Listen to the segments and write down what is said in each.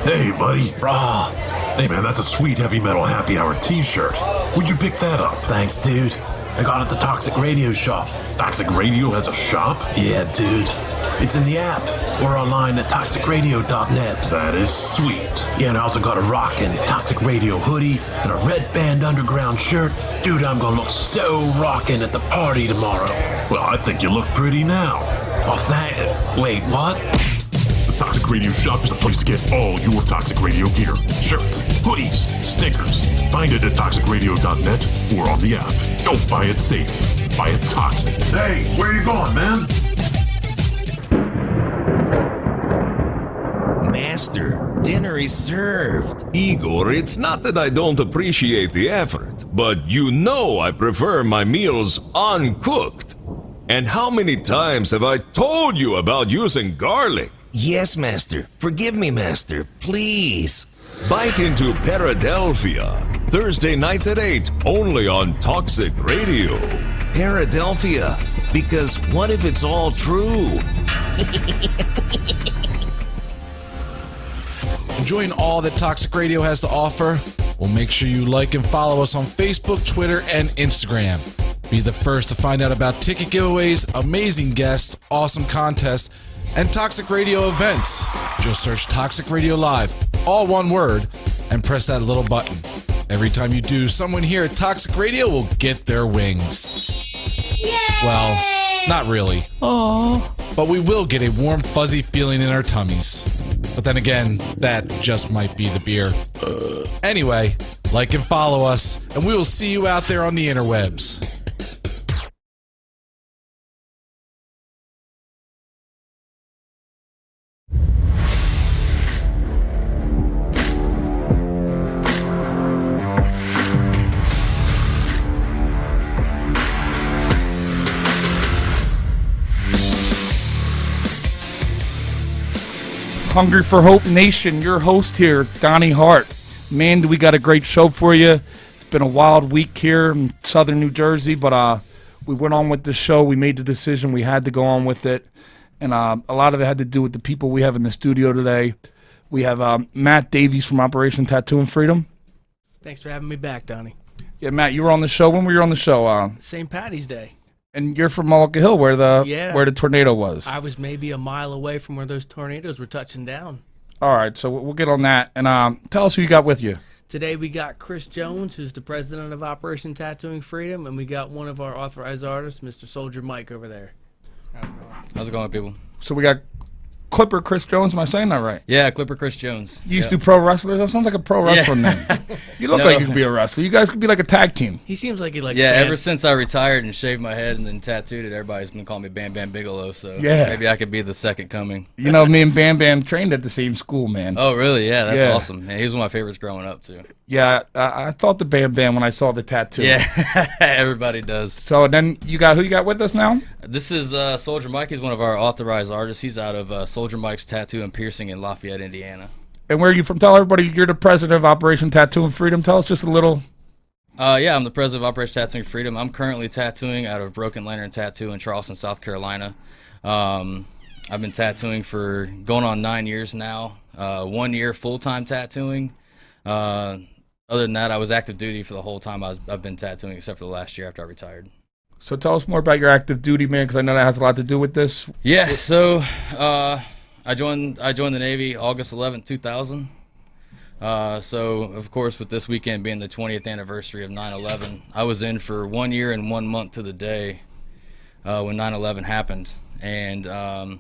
Hey, buddy. Rah. Hey, man, that's a sweet heavy metal happy hour t-shirt. Where'd you pick that up? Thanks, dude. I got it at the Toxic Radio shop. Toxic Radio has a shop? Yeah, dude. It's in the app or online at toxicradio.net. That is sweet. Yeah, and I also got a rockin' Toxic Radio hoodie and a Red Band Underground shirt. Dude, I'm gonna look so rockin' at the party tomorrow. Well, I think you look pretty now. Oh, wait, what? The Toxic Radio shop is a place to get all your Toxic Radio gear. Shirts, hoodies, stickers. Find it at toxicradio.net or on the app. Don't buy it safe. Buy it toxic. Hey, where are you going, man? Master, dinner is served. Igor, it's not that I don't appreciate the effort, but you know I prefer my meals uncooked. And how many times have I told you about using garlic? Yes, Master. Forgive me, Master. Please. Bite into Paradelphia. Thursday nights at 8, only on Toxic Radio. Paradelphia. Because what if it's all true? Enjoying all that Toxic Radio has to offer? Well, make sure you like and follow us on Facebook, Twitter, and Instagram. Be the first to find out about ticket giveaways, amazing guests, awesome contests, and Toxic Radio events. Just search Toxic Radio Live, all one word, and press that little button. Every time you do, someone here at Toxic Radio will get their wings. Yay! Well, not really. Aww. But we will get a warm, fuzzy feeling in our tummies. But then again, that just might be the beer. Anyway, like and follow us, and we will see you out there on the interwebs. Hungry for Hope Nation, your host here, Donnie Hart. Man, do we got a great show for you. It's been a wild week here in southern New Jersey, but we went on with the show. We made the decision. We had to go on with it, and a lot of it had to do with the people we have in the studio today. We have Matt Davies from Operation Tattoo and Freedom. Thanks for having me back, Donnie. Yeah, Matt, you were on the show. When were you on the show? St. Patty's Day. And you're from Mullica Hill, where the tornado was. I was maybe a mile away from where those tornadoes were touching down. All right, so we'll get on that. And tell us who you got with you. Today we got Chris Jones, who's the president of Operation Tattooing Freedom, and we got one of our authorized artists, Mr. Soldier Mike, over there. How's it going, people? So we got Clipper Chris Jones. Am I saying that right? Yeah, Clipper Chris Jones. You used to pro wrestlers? That sounds like a pro wrestler name. You look like you could be a wrestler. You guys could be like a tag team. He seems like he likes ever since I retired and shaved my head and then tattooed it, everybody's been calling me Bam Bam Bigelow, so maybe I could be the second coming. You know, me and Bam Bam trained at the same school, man. Oh, really? Yeah, that's awesome. Man, he was one of my favorites growing up, too. Yeah, I thought the Bam Bam when I saw the tattoo. Yeah, everybody does. So then who you got with us now? This is Soldier Mike. He's one of our authorized artists. He's out of Soldier Mike's Tattoo and Piercing in Lafayette, Indiana. And where are you from? Tell everybody you're the president of Operation Tattoo and Freedom. Tell us just a little. Yeah, I'm the president of Operation Tattooing and Freedom. I'm currently tattooing out of Broken Lantern Tattoo in Charleston, South Carolina. I've been tattooing for going on 9 years now. 1 year full-time tattooing. Other than that, I was active duty for the whole time I've been tattooing, except for the last year after I retired. So tell us more about your active duty, man, because I know that has a lot to do with this. Yeah, so I joined the Navy August 11th, 2000. So, of course, with this weekend being the 20th anniversary of 9/11, I was in for 1 year and 1 month to the day when 9/11 happened. And, of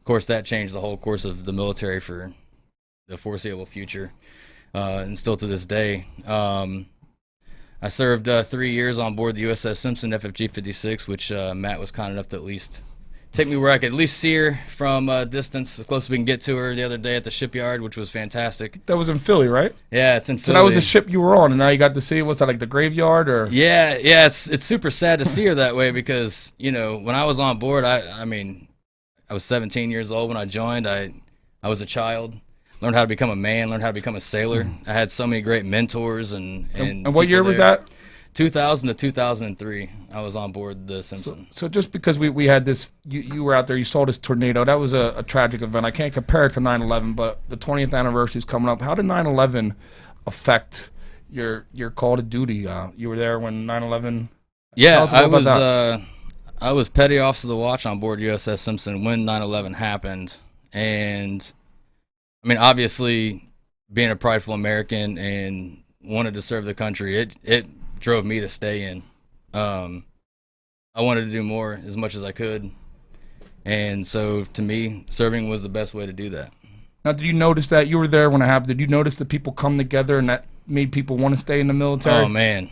course, that changed the whole course of the military for the foreseeable future. And still to this day. I served 3 years on board the USS Simpson FFG 56, which Matt was kind enough to at least take me where I could at least see her from a distance, as close as we can get to her the other day at the shipyard, which was fantastic. That was in Philly, right? Yeah, it's in Philly. So that was the ship you were on, and now you got to see, what's that, like the graveyard? Or? Yeah, it's super sad to see her that way because, you know, when I was on board, I was 17 years old when I joined. I was a child. Learned how to become a man, learned how to become a sailor. I had so many great mentors and what year was that? 2000 to 2003, I was on board the Simpson. So just because we had this, you were out there, you saw this tornado, that was a tragic event. I can't compare it to 9/11, but the 20th anniversary is coming up. How did 9/11 affect your call to duty? You were there when 9/11. Yeah, I was petty officer of the watch on board USS Simpson when 9/11 happened, and I mean, obviously, being a prideful American and wanted to serve the country, it drove me to stay in. I wanted to do more as much as I could, and so to me, serving was the best way to do that. Now, did you notice that you were there when it happened? Did you notice that people come together and that made people want to stay in the military? Oh man,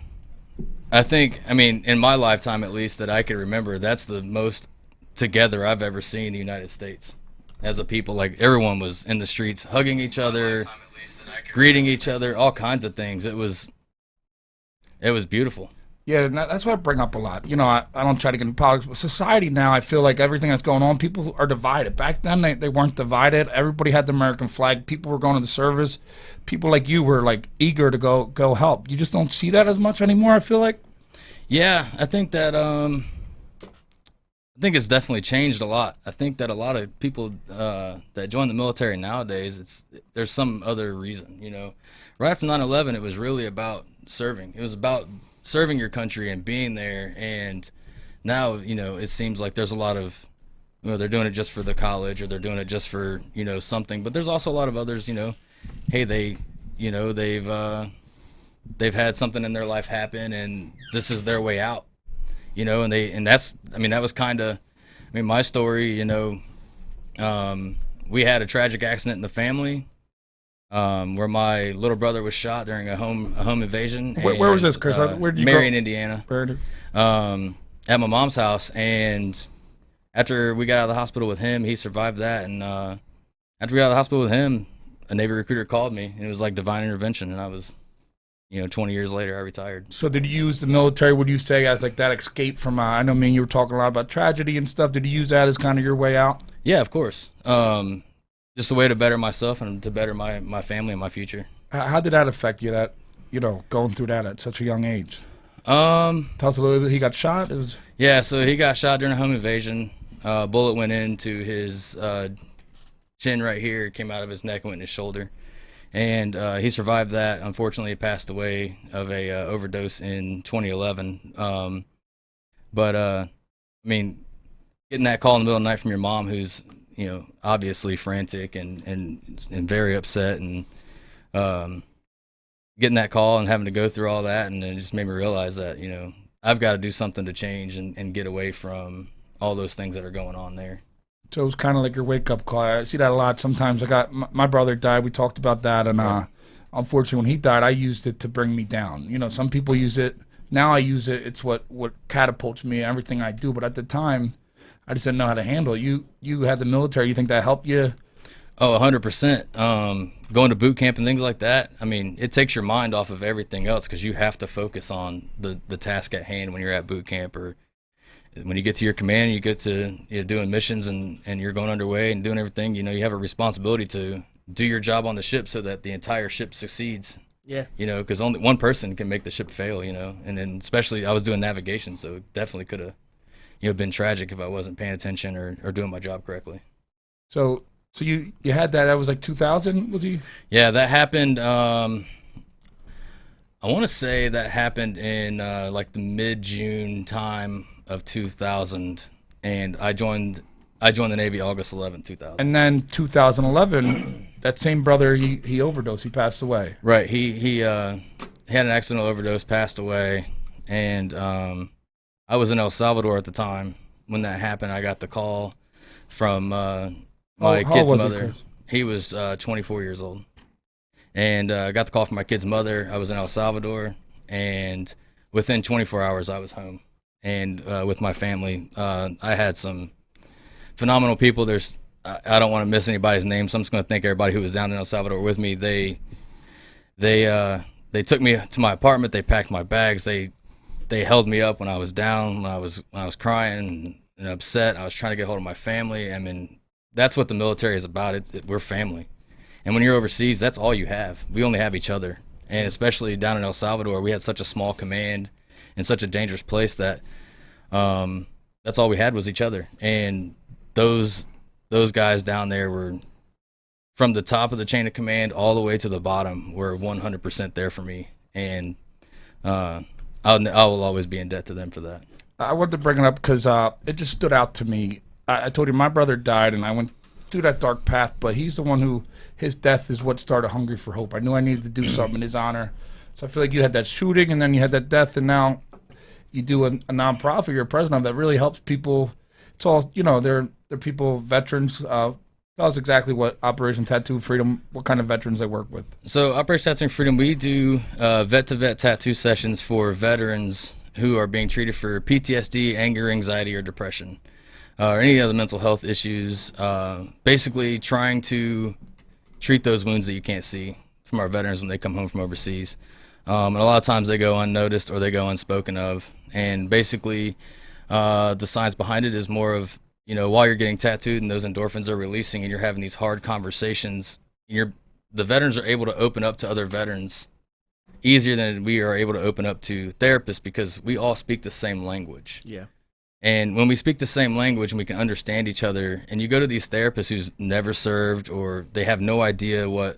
I mean, in my lifetime at least that I can remember, that's the most together I've ever seen the United States as a people. Like, everyone was in the streets hugging each other, greeting each other, all kinds of things. It was beautiful. Yeah, and that's what I bring up a lot. You know, I don't try to get into politics, but society now, I feel like everything that's going on, people are divided. Back then, they weren't divided. Everybody had the American flag. People were going to the service. People like you were, like, eager to go help. You just don't see that as much anymore, I feel like. Yeah, I think that I think it's definitely changed a lot. I think that a lot of people that join the military nowadays, there's some other reason, you know. Right after 9/11, it was really about serving. It was about serving your country and being there. And now, you know, it seems like there's a lot of, you know, they're doing it just for the college, or they're doing it just for, you know, something. But there's also a lot of others, you know, hey, they've had something in their life happen, and this is their way out, you know. And that was kind of, I mean, my story, you know. We had a tragic accident in the family, where my little brother was shot during a home invasion. Where was this, Chris? Where did you Marion, go? Indiana. Where? At my mom's house. And after we got out of the hospital with him, he survived that. And after we got out of the hospital with him, a Navy recruiter called me, and it was like divine intervention. And I was, you know, 20 years later, I retired. So did you use the military, would you say, as like that escape from, I know, me and you were talking a lot about tragedy and stuff. Did you use that as kind of your way out? Yeah, of course. Just a way to better myself and to better my family and my future. How did that affect you, that, you know, going through that at such a young age? Tell us a little bit. He got shot? Yeah, so he got shot during a home invasion. Bullet went into his chin right here, came out of his neck and went in his shoulder. And he survived that. Unfortunately, he passed away of a overdose in 2011. I mean, getting that call in the middle of the night from your mom, who's, you know, obviously frantic and very upset, and getting that call and having to go through all that, and it just made me realize that, you know, I've got to do something to change and get away from all those things that are going on there. So it was kind of like your wake-up call. I see that a lot sometimes. My brother died. We talked about that, and unfortunately, when he died, I used it to bring me down. You know, some people use it. Now I use it. It's what catapults me in everything I do. But at the time, I just didn't know how to handle it. You had the military. You think that helped you? Oh, 100%. Going to boot camp and things like that, I mean, it takes your mind off of everything else, because you have to focus on the task at hand when you're at boot camp, or when you get to your command, you get to, you know, doing missions and you're going underway and doing everything. You know, you have a responsibility to do your job on the ship so that the entire ship succeeds. Yeah. You know, because only one person can make the ship fail, you know. And then especially I was doing navigation, so it definitely could have, you know, been tragic if I wasn't paying attention or doing my job correctly. So you had that was like 2000, was he? Yeah, that happened, I want to say that happened in like the mid-June time of 2000, and I joined the Navy August 11, 2000. And then 2011, that same brother, he overdosed, he passed away. Right, he had an accidental overdose, passed away, and I was in El Salvador at the time when that happened. I got the call from my kid's mother. He was 24 years old. And I got the call from my kid's mother. I was in El Salvador, and within 24 hours, I was home and with my family. I had some phenomenal people. I don't want to miss anybody's name, so I'm just going to thank everybody who was down in El Salvador with me. They took me to my apartment. They packed my bags. They held me up when I was down, when I was crying and upset. I was trying to get hold of my family. I mean, that's what the military is about. We're family. And when you're overseas, that's all you have. We only have each other. And especially down in El Salvador, we had such a small command. in such a dangerous place that that's all we had was each other. And those guys down there were, from the top of the chain of command all the way to the bottom, were 100% there for me. And I will always be in debt to them for that. I wanted to bring it up because it just stood out to me. I told you my brother died, and I went through that dark path, but he's the one who, his death is what started Hungry for Hope. I knew I needed to do something in his honor. So I feel like you had that shooting, and then you had that death, and now you do a nonprofit you're president of that really helps people. It's all, they're people, veterans. Tell us exactly what Operation Tattoo Freedom, what kind of veterans they work with. So Operation Tattoo Freedom, we do vet-to-vet tattoo sessions for veterans who are being treated for PTSD, anger, anxiety, or depression, or any other mental health issues. Basically trying to treat those wounds that you can't see from our veterans when they come home from overseas. And a lot of times they go unnoticed or they go unspoken of. And basically the science behind it is more of, while you're getting tattooed and those endorphins are releasing and you're having these hard conversations, the veterans are able to open up to other veterans easier than we are able to open up to therapists, because we all speak the same language. Yeah. And when we speak the same language and we can understand each other, and you go to these therapists who's never served or they have no idea what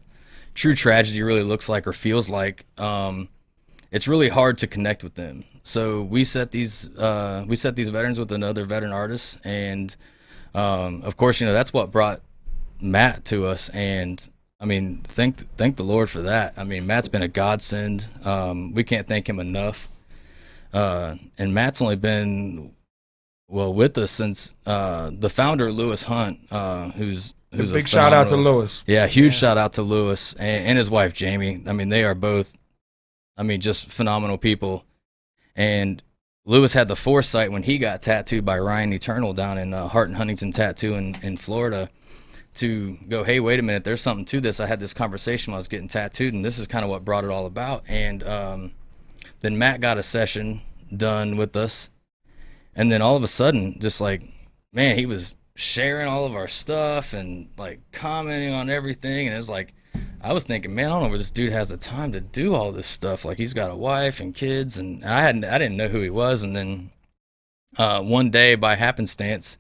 true tragedy really looks like or feels like, it's really hard to connect with them. So we set these veterans with another veteran artist, and of course, that's what brought Matt to us. And I mean, thank the Lord for that. I mean, Matt's been a godsend. We can't thank him enough. And Matt's only been with us since the founder, Lewis Hunt, who's a big shout out to Lewis. Yeah, huge shout out to Lewis and his wife Jamie. I mean, they are both, just phenomenal people. And Lewis had the foresight when he got tattooed by Ryan Eternal down in Hart and Huntington Tattoo in Florida, to go, hey, wait a minute, there's something to this. I had this conversation when I was getting tattooed, and this is kind of what brought it all about. And then Matt got a session done with us, and then all of a sudden, just like, man, he was sharing all of our stuff and like commenting on everything, and it was like, I was thinking, man, I don't know where this dude has the time to do all this stuff. Like, he's got a wife and kids, and I didn't know who he was. And then one day, by happenstance,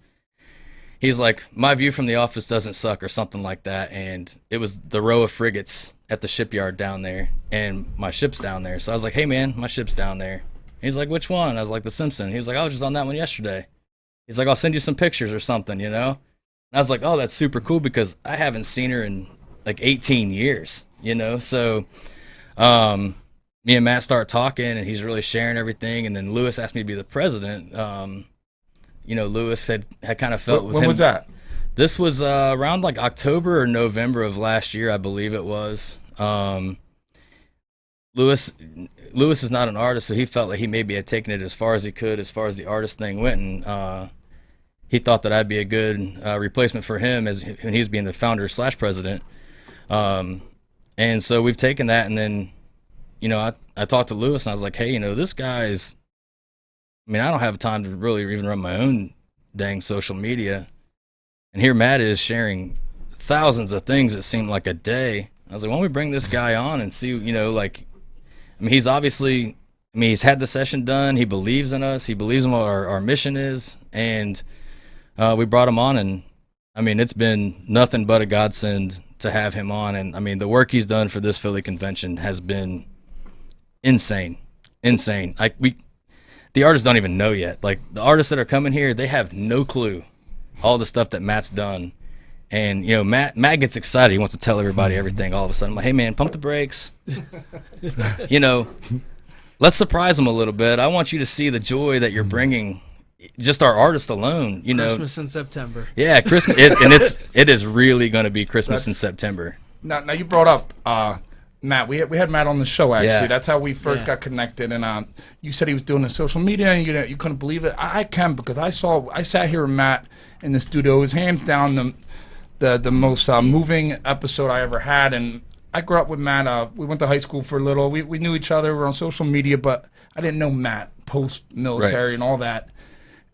he's like, my view from the office doesn't suck, or something like that. And it was the row of frigates at the shipyard down there, and my ship's down there. So I was like, hey, man, my ship's down there. He's like, which one? I was like, the Simpson. He was like, I was just on that one yesterday. He's like, I'll send you some pictures or something, And I was like, oh, that's super cool, because I haven't seen her in like 18 years, So me and Matt start talking, and he's really sharing everything. And then Lewis asked me to be the president. Lewis had kind of felt with him. When was that? This was around like October or November of last year, I believe it was. Lewis is not an artist, so he felt like he maybe had taken it as far as he could, as far as the artist thing went, and he thought that I'd be a good replacement for him when he was being the founder / president. And so we've taken that, and then, I talked to Lewis, and I was like, hey, this guy's, I don't have time to really even run my own dang social media. And here Matt is sharing thousands of things that seem like a day. I was like, why don't we bring this guy on and see, he's obviously, he's had the session done. He believes in us. He believes in what our mission is. And we brought him on, and, it's been nothing but a godsend to have him on. And, the work he's done for this Philly convention has been insane. The artists don't even know yet. Like, the artists that are coming here, they have no clue all the stuff that Matt's done. And, Matt gets excited. He wants to tell everybody everything all of a sudden. I'm like, hey, man, pump the brakes. Let's surprise them a little bit. I want you to see the joy that you're bringing, just our artist alone. Christmas in September. Yeah, Christmas. It is really going to be Christmas in September. Now you brought up Matt. We had Matt on the show, actually. Yeah. That's how we first got connected. And you said he was doing the social media, and you couldn't believe it. I can, because I sat here with Matt in the studio. It was hands down the most moving episode I ever had. And I grew up with Matt. We went to high school for a little. We knew each other. We were on social media, but I didn't know Matt post-military and all that.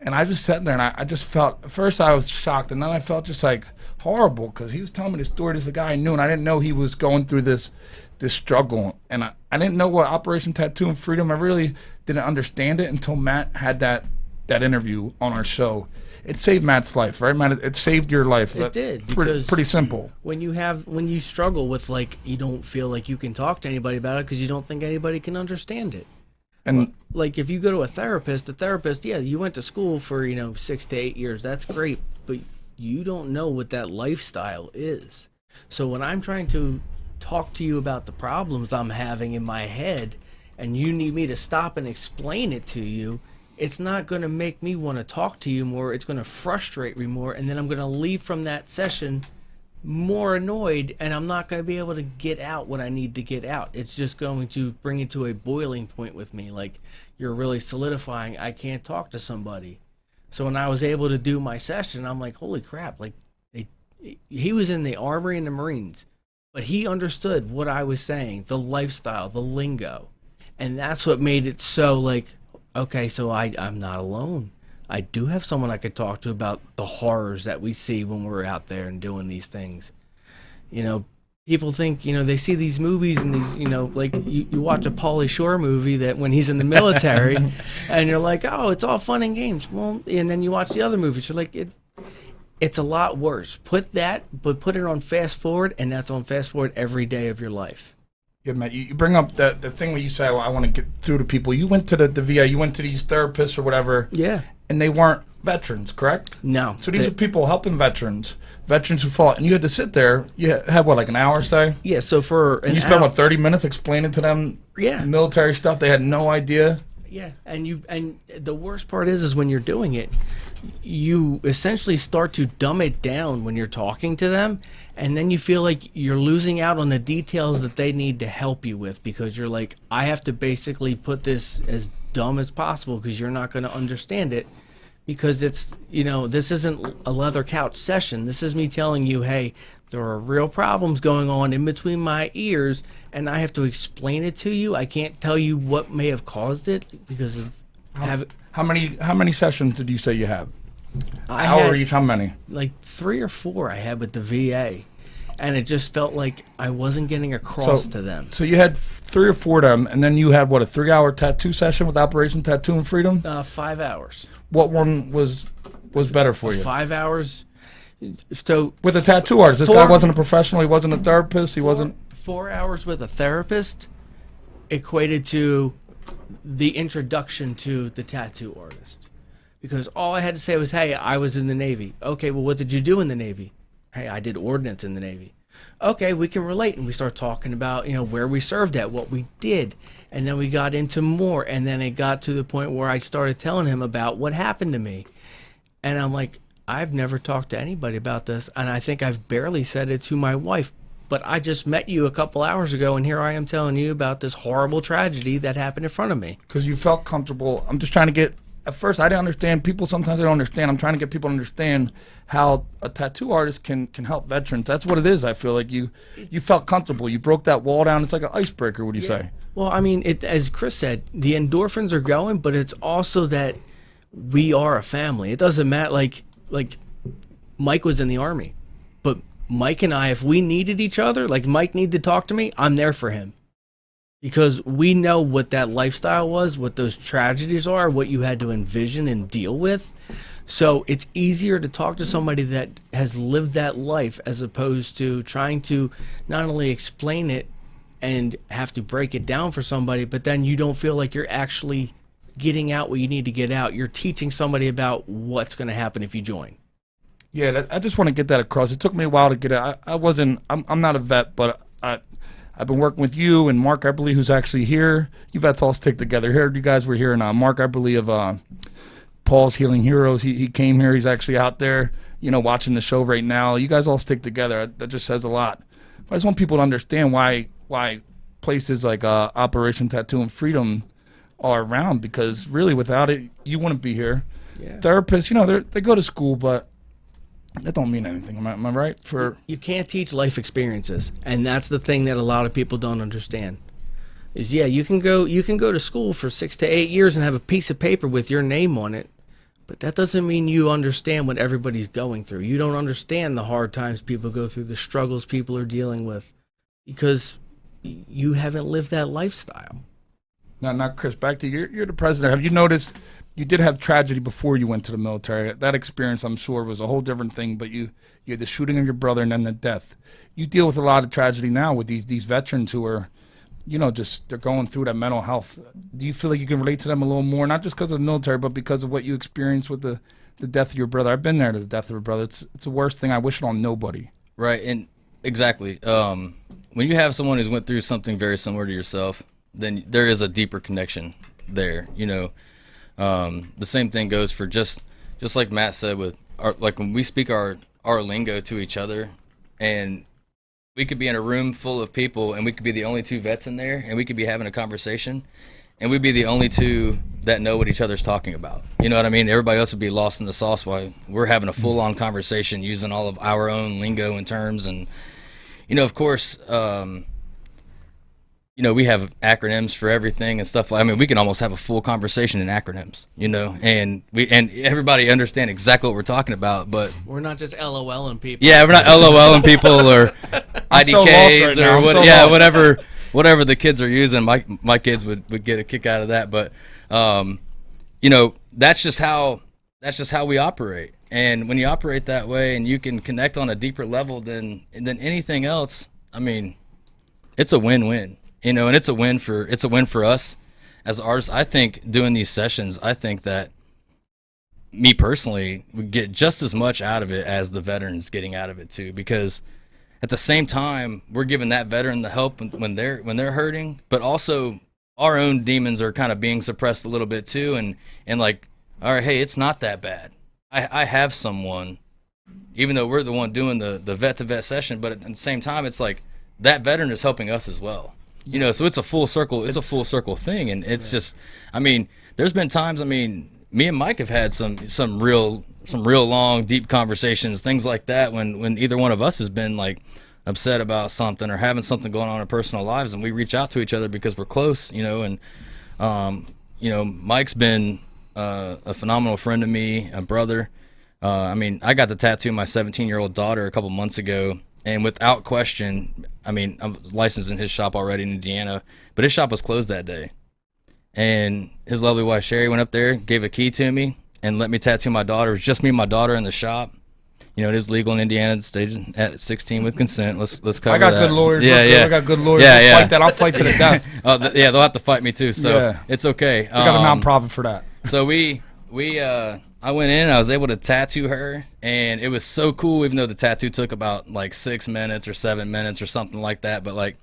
And I just sat there, and I just felt, at first I was shocked, and then I felt just like horrible, because he was telling me the story. This is a guy I knew, and I didn't know he was going through this this struggle, and I didn't know what Operation Tattoo and Freedom. I really didn't understand it until Matt had that interview on our show. It saved Matt's life, right, Matt? It saved your life. It did, because pretty simple. When you struggle with, like, you don't feel like you can talk to anybody about it because you don't think anybody can understand it. And like, if you go to a therapist, yeah, you went to school for 6 to 8 years. That's great, but you don't know what that lifestyle is. So when I'm trying to talk to you about the problems I'm having in my head, and you need me to stop and explain it to you, it's not going to make me want to talk to you more. It's going to frustrate me more, and then I'm going to leave from that session more annoyed, and I'm not going to be able to get out what I need to get out. It's just going to bring it to a boiling point with me, like, you're really solidifying I can't talk to somebody. So when I was able to do my session, I'm like, holy crap, like, he was in the Army and the Marines, but he understood what I was saying, the lifestyle, the lingo. And that's what made it so, like, okay, so I'm not alone. I do have someone I could talk to about the horrors that we see when we're out there and doing these things. People think, they see these movies and these, like you watch a Pauly Shore movie that when he's in the military and you're like, oh, it's all fun and games. Well, and then you watch the other movies, you're like, it's a lot worse. Put it on fast forward, and that's on fast forward every day of your life. Yeah, Matt, you bring up the thing where you say, well, I want to get through to people. You went to the VA, you went to these therapists or whatever. Yeah. And they weren't veterans, correct? No. So these are people helping veterans who fought. And you had to sit there. You had, what, like an hour, say? Yeah, so for and you spent, 30 minutes explaining to them military stuff? They had no idea? Yeah, and the worst part is when you're doing it, you essentially start to dumb it down when you're talking to them, and then you feel like you're losing out on the details that they need to help you with, because you're like, I have to basically put this as dumb as possible because you're not going to understand it, because it's, this isn't a leather couch session. This is me telling you, hey, there are real problems going on in between my ears, and I have to explain it to you. I can't tell you what may have caused it because of how many sessions did you say you have? I Hour had each, how many? Like 3 or 4 I had with the VA, and it just felt like I wasn't getting across to them. So you had 3 or 4 of them, and then you had, what, a 3-hour tattoo session with Operation Tattoo and Freedom? 5 hours. What one was better for you? 5 hours. So with a tattoo artist, this guy wasn't a professional. He wasn't a therapist. He wasn't. 4 hours with a therapist equated to the introduction to the tattoo artist, because all I had to say was, hey, I was in the Navy. Okay, well, what did you do in the Navy? Hey, I did ordnance in the Navy. Okay, we can relate, and we start talking about where we served at, what we did, and then we got into more, and then it got to the point where I started telling him about what happened to me, and I'm like, I've never talked to anybody about this, and I think I've barely said it to my wife, but I just met you a couple hours ago, and here I am telling you about this horrible tragedy that happened in front of me. Because you felt comfortable. I'm just trying to get, at first I didn't understand, people sometimes they don't understand. I'm trying to get people to understand how a tattoo artist can help veterans. That's what it is. I feel like you felt comfortable. You broke that wall down. It's like an icebreaker, would you say? Well, I mean, as Chris said, the endorphins are going, but it's also that we are a family. It doesn't matter, like Mike was in the Army, but Mike and I, if we needed each other, like Mike needed to talk to me, I'm there for him, because we know what that lifestyle was, what those tragedies are, what you had to envision and deal with. So it's easier to talk to somebody that has lived that life, as opposed to trying to not only explain it and have to break it down for somebody, but then you don't feel like you're actually getting out what you need to get out. You're teaching somebody about what's going to happen if you join. Yeah, I just want to get that across. It took me a while to get it. I'm not a vet, but I've been working with you and Mark, I believe, who's actually here. You vets all stick together. Here, you guys were here, and Mark, I believe, of Paul's Healing Heroes. He came here. He's actually out there, watching the show right now. You guys all stick together. That just says a lot. But I just want people to understand why places like Operation Tattoo and Freedom are around, because really without it, you wouldn't be here. Yeah. Therapists, they go to school, but that don't mean anything. Am I right? You can't teach life experiences, and that's the thing that a lot of people don't understand. Is you can go to school for 6 to 8 years and have a piece of paper with your name on it, but that doesn't mean you understand what everybody's going through. You don't understand the hard times people go through, the struggles people are dealing with, because you haven't lived that lifestyle. Now, Chris, back to you. You're the president. Have you noticed you did have tragedy before you went to the military? That experience, I'm sure, was a whole different thing, but you had the shooting of your brother and then the death. You deal with a lot of tragedy now with these veterans who are, just they're going through that mental health. Do you feel like you can relate to them a little more, not just because of the military, but because of what you experienced with the death of your brother? I've been there to the death of a brother. It's the worst thing. I wish it on nobody. Right, and exactly. When you have someone who's went through something very similar to yourself, then there is a deeper connection there. The same thing goes for just like Matt said with like when we speak our lingo to each other, and we could be in a room full of people and we could be the only two vets in there and we could be having a conversation and we'd be the only two that know what each other's talking about. You know what I mean? Everybody else would be lost in the sauce while we're having a full-on conversation using all of our own lingo and terms. And, of course, we have acronyms for everything and stuff. We can almost have a full conversation in acronyms, and everybody understand exactly what we're talking about, but we're not just LOLing people. Yeah, we're not LOLing people or IDKs or whatever the kids are using. My kids would get a kick out of that, but that's just how we operate. And when you operate that way and you can connect on a deeper level than anything else, it's a win-win. And it's a win for us as artists. I think doing these sessions, I think that me personally would get just as much out of it as the veterans getting out of it too, because at the same time we're giving that veteran the help when they're hurting, but also our own demons are kind of being suppressed a little bit too, and like, all right, hey, it's not that bad. I have someone, even though we're the one doing the vet to vet session, but at the same time it's like that veteran is helping us as well. So it's a full circle. It's a full circle thing, and it's just. There's been times. Me and Mike have had some real long, deep conversations, things like that. When either one of us has been like upset about something or having something going on in personal lives, and we reach out to each other because we're close. Mike's been a phenomenal friend to me, a brother. I got to tattoo my 17-year-old daughter a couple months ago. And without question, I'm licensed in his shop already in Indiana, but his shop was closed that day. And his lovely wife, Sherry, went up there, gave a key to me, and let me tattoo my daughter. It was just me and my daughter in the shop. It is legal in Indiana, stage at 16 with consent. Let's cover that. I got good lawyers. Yeah. I got good lawyers. Yeah. Fight that. I'll fight to the death. They'll have to fight me too, so it's okay. We got a nonprofit for that. So I went in and I was able to tattoo her, and it was so cool, even though the tattoo took about like 6 minutes or 7 minutes or something like that. But like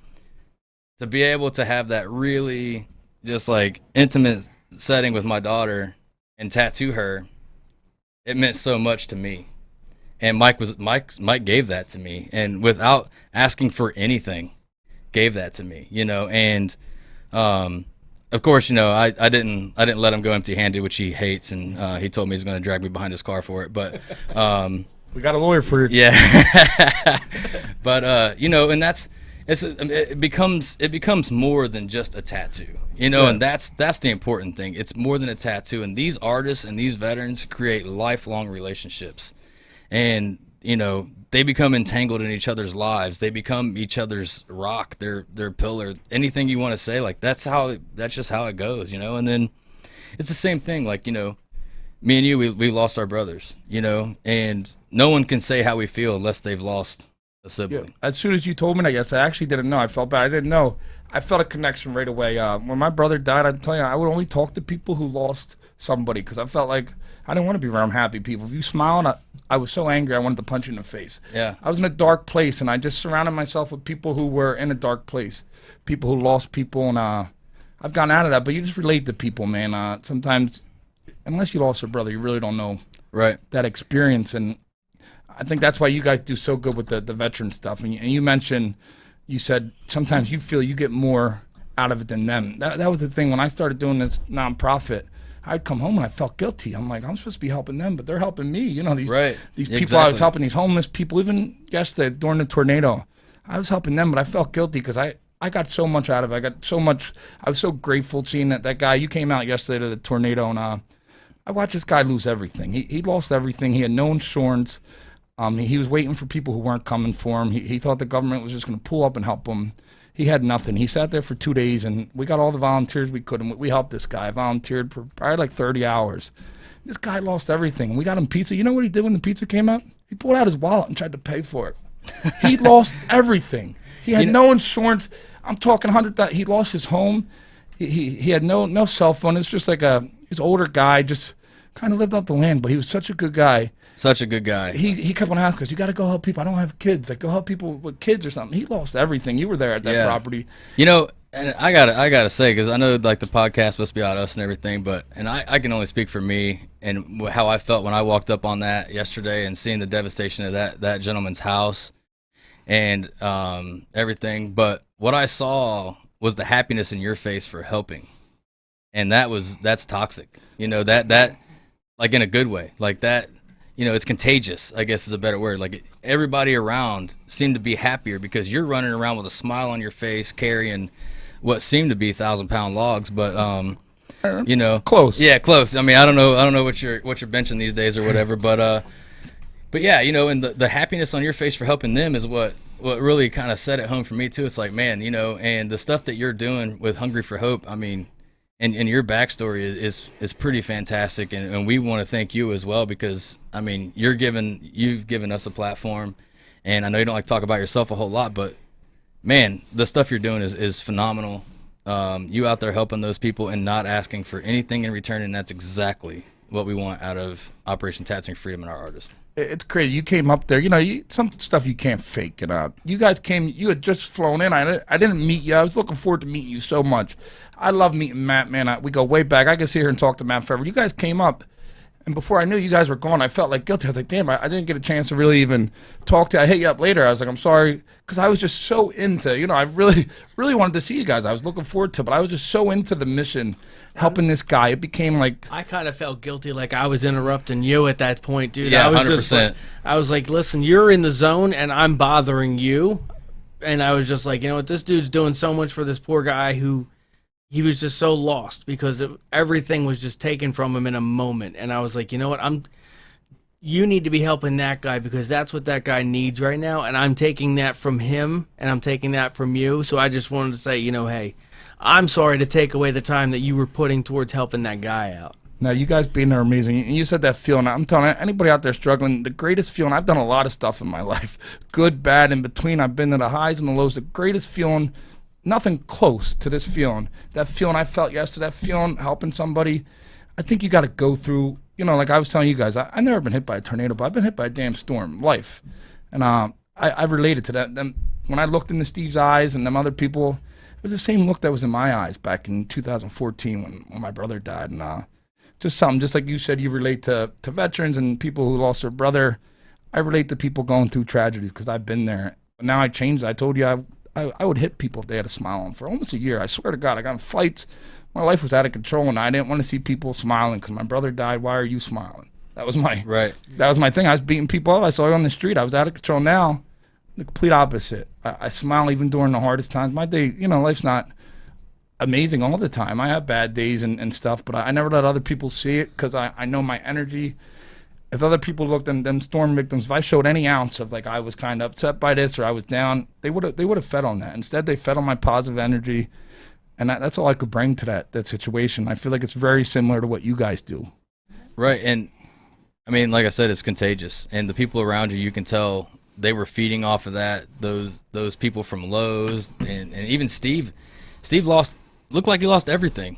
to be able to have that really just like intimate setting with my daughter and tattoo her, it meant so much to me. And Mike gave that to me, and without asking for anything, gave that to me, and of course, I didn't let him go empty-handed, which he hates, and he told me he's going to drag me behind his car for it. But we got a lawyer for it. Yeah. But and it becomes more than just a tattoo, and that's the important thing. It's more than a tattoo, and these artists and these veterans create lifelong relationships, and they become entangled in each other's lives. They become each other's rock, their pillar. Anything you want to say, like that's just how it goes, And then it's the same thing, like me and you, we lost our brothers, and no one can say how we feel unless they've lost a sibling. Yeah. As soon as you told me that, yes, I actually didn't know. I felt bad. I didn't know. I felt a connection right away. When my brother died, I'm telling you, I would only talk to people who lost somebody because I felt like I didn't want to be around happy people. If you smile, and I was so angry, I wanted to punch you in the face. Yeah. I was in a dark place, and I just surrounded myself with people who were in a dark place, people who lost people, and I've gotten out of that. But you just relate to people, man. Sometimes, unless you lost a brother, you really don't know that experience. And I think that's why you guys do so good with the veteran stuff. And you mentioned, you said sometimes you feel you get more out of it than them. That was the thing. When I started doing this nonprofit, I'd come home and I felt guilty. I'm like, I'm supposed to be helping them, but they're helping me. These people I was helping, these homeless people. Even yesterday during the tornado, I was helping them, but I felt guilty because I got so much out of it. I was so grateful seeing that guy. You came out yesterday to the tornado, and I watched this guy lose everything. He lost everything. He had no insurance. He was waiting for people who weren't coming for him. He thought the government was just going to pull up and help him. He had nothing. He sat there for 2 days, and we got all the volunteers we could, and we helped this guy. I volunteered for probably like 30 hours. This guy lost everything. We got him pizza. You know what he did when the pizza came up? He pulled out his wallet and tried to pay for it. He lost everything. He had no insurance. I'm talking 100,000. He lost his home. He had no cell phone. It's just like his older guy, just kind of lived off the land, but he was such a good guy. Such a good guy. He kept on asking us, you got to go help people. I don't have kids. Like, go help people with kids or something. He lost everything. You were there at that property. You know, and I gotta say, because I know like the podcast must be about us and everything, but I can only speak for me and how I felt when I walked up on that yesterday and seeing the devastation of that gentleman's house and everything. But what I saw was the happiness in your face for helping, and that's toxic. You know, that like in a good way, like that. You know, it's contagious, I guess is a better word. Like everybody around seemed to be happier because you're running around with a smile on your face, carrying what seemed to be 1,000-pound logs, but you know, close. Yeah, close. I mean, I don't know what you're benching these days or whatever, but yeah, you know, and the happiness on your face for helping them is what really kind of set it home for me too. It's like, man, you know, and the stuff that you're doing with Hungry for Hope, I mean, and your backstory is pretty fantastic, and we want to thank you as well because I mean you've given us a platform, and I know you don't like to talk about yourself a whole lot, but man, the stuff you're doing is phenomenal. You out there helping those people and not asking for anything in return, and that's exactly what we want out of Operation Tattooing Freedom and our artists. It's crazy. You came up there. You know, some stuff you can't fake. And you guys came. You had just flown in. I didn't meet you. I was looking forward to meeting you so much. I love meeting Matt, man. We go way back. I can sit here and talk to Matt forever. You guys came up, and before I knew you guys were gone, I felt like guilty. I was like, damn, I didn't get a chance to really even talk to you. I hit you up later. I was like, I'm sorry, because I was just so into, you know, I really, really wanted to see you guys. I was looking forward to it, but I was just so into the mission, helping this guy. It became like... I kind of felt guilty, like I was interrupting you at that point, dude. Yeah, I was 100%. just like, I was like, listen, you're in the zone, and I'm bothering you. And I was just like, you know what, this dude's doing so much for this poor guy who... He was just so lost because everything was just taken from him in a moment. And I was like, you know what? You need to be helping that guy because that's what that guy needs right now. And I'm taking that from him and I'm taking that from you. So I just wanted to say, you know, hey, I'm sorry to take away the time that you were putting towards helping that guy out. Now, you guys being there are amazing. And you said that feeling. I'm telling you, anybody out there struggling, the greatest feeling, I've done a lot of stuff in my life. Good, bad, in between. I've been to the highs and the lows. The greatest feeling... Nothing close to this feeling. That feeling I felt yesterday, that feeling helping somebody, I think you got to go through, you know, like I was telling you guys, I've never been hit by a tornado, but I've been hit by a damn storm, life. And I related to that. Then when I looked into Steve's eyes and them other people, it was the same look that was in my eyes back in 2014 when my brother died. And just something, just like you said, you relate to veterans and people who lost their brother. I relate to people going through tragedies because I've been there. But now I changed. I told you I would hit people if they had a smile on for almost a year. I swear to God, I got in fights. My life was out of control, and I didn't want to see people smiling because my brother died. Why are you smiling? That was my thing. I was beating people up. I saw you on the street. I was out of control. Now, the complete opposite. I smile even during the hardest times. My day, you know, life's not amazing all the time. I have bad days and stuff, but I never let other people see it because I know my energy. If other people looked at them storm victims, if I showed any ounce of like I was kind of upset by this or I was down, they would have fed on that. Instead, they fed on my positive energy, and that's all I could bring to that situation. I feel like it's very similar to what you guys do. Right, and I mean, like I said, it's contagious, and the people around you can tell they were feeding off of that. Those people from Lowe's and even Steve looked like he lost everything,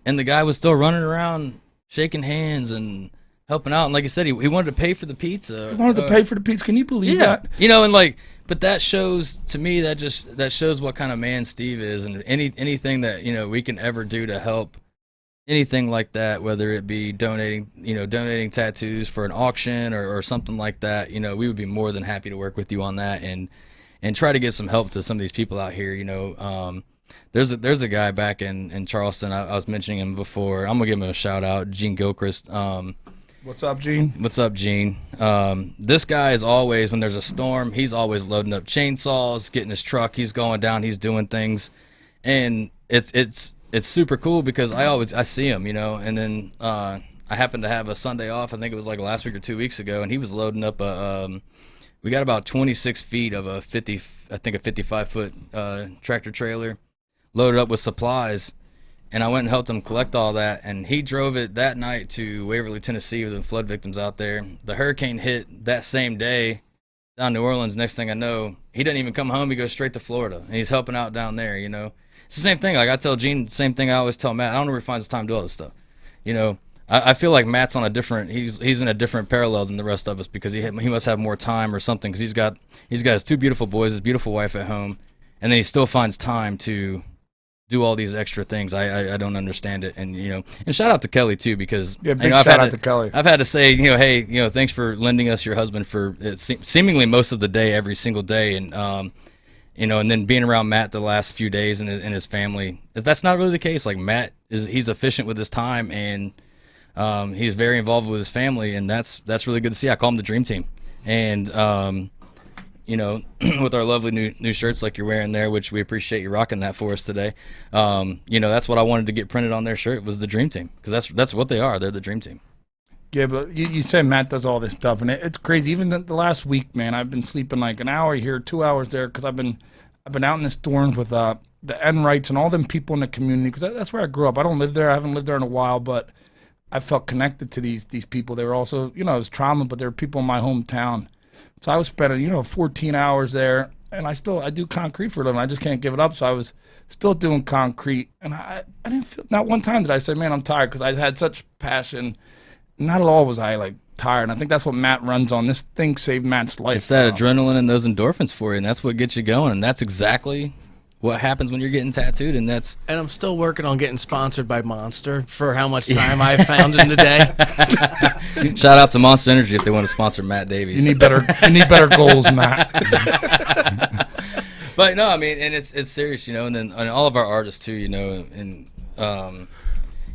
and the guy was still running around shaking hands and helping out, and like I said, he wanted to pay for the pizza. He wanted to pay for the pizza. Can you believe that? You know, and like, but that shows to me that shows what kind of man Steve is, and anything that you know we can ever do to help, anything like that, whether it be donating tattoos for an auction or something like that. You know, we would be more than happy to work with you on that and try to get some help to some of these people out here. You know, there's a guy back in Charleston. I was mentioning him before. I'm gonna give him a shout out, Gene Gilchrist. What's up, Gene? What's up, Gene? This guy is always, when there's a storm, he's always loading up chainsaws, getting his truck, he's going down, he's doing things, and it's super cool because I see him, you know, and then I happened to have a Sunday off. I think it was like last week or 2 weeks ago, and he was loading up we got about 26 feet of a 55-foot tractor trailer loaded up with supplies. And I went and helped him collect all that, and he drove it that night to Waverly, Tennessee, with the flood victims out there. The hurricane hit that same day down New Orleans. Next thing I know, he didn't even come home. He goes straight to Florida, and he's helping out down there, you know. It's the same thing. Like I tell Gene, the same thing I always tell Matt. I don't know where he finds the time to do all this stuff. You know, I feel like Matt's on a different, he's in a different parallel than the rest of us because he must have more time or something because he's got his 2 beautiful boys, his beautiful wife at home, and then he still finds time to do all these extra things. I don't understand it. And, you know, and shout out to Kelly too, because shout out to Kelly. I've had to say, you know, hey, you know, thanks for lending us your husband for seemingly most of the day, every single day. And, you know, and then being around Matt the last few days and his family, that's not really the case. Like Matt he's efficient with his time and, he's very involved with his family, and that's really good to see. I call him the dream team. And, you know, with our lovely new shirts like you're wearing there, which we appreciate you rocking that for us today. You know, that's what I wanted to get printed on their shirt was the Dream Team, because that's what they are. They're the Dream Team. Yeah, but you said Matt does all this stuff, and it's crazy. Even the last week, man, I've been sleeping like an hour here, 2 hours there, because I've been out in the storms with the Enrights and all them people in the community, because that's where I grew up. I don't live there. I haven't lived there in a while, but I felt connected to these people. They were also, you know, it was trauma, but they were people in my hometown. So I was spending, you know, 14 hours there, and I do concrete for a living. I just can't give it up. So I was still doing concrete, and I didn't feel, not one time did I say, man, I'm tired, because I had such passion. Not at all was I like tired. And I think that's what Matt runs on. This thing saved Matt's life. It's that adrenaline and those endorphins for you, and that's what gets you going. And that's exactly what happens when you're getting tattooed, and I'm still working on getting sponsored by Monster for how much time I found in the day. Shout out to Monster Energy if they want to sponsor Matt Davies. You need better goals, Matt. But no, I mean, and it's serious, you know. And then and all of our artists too, you know, and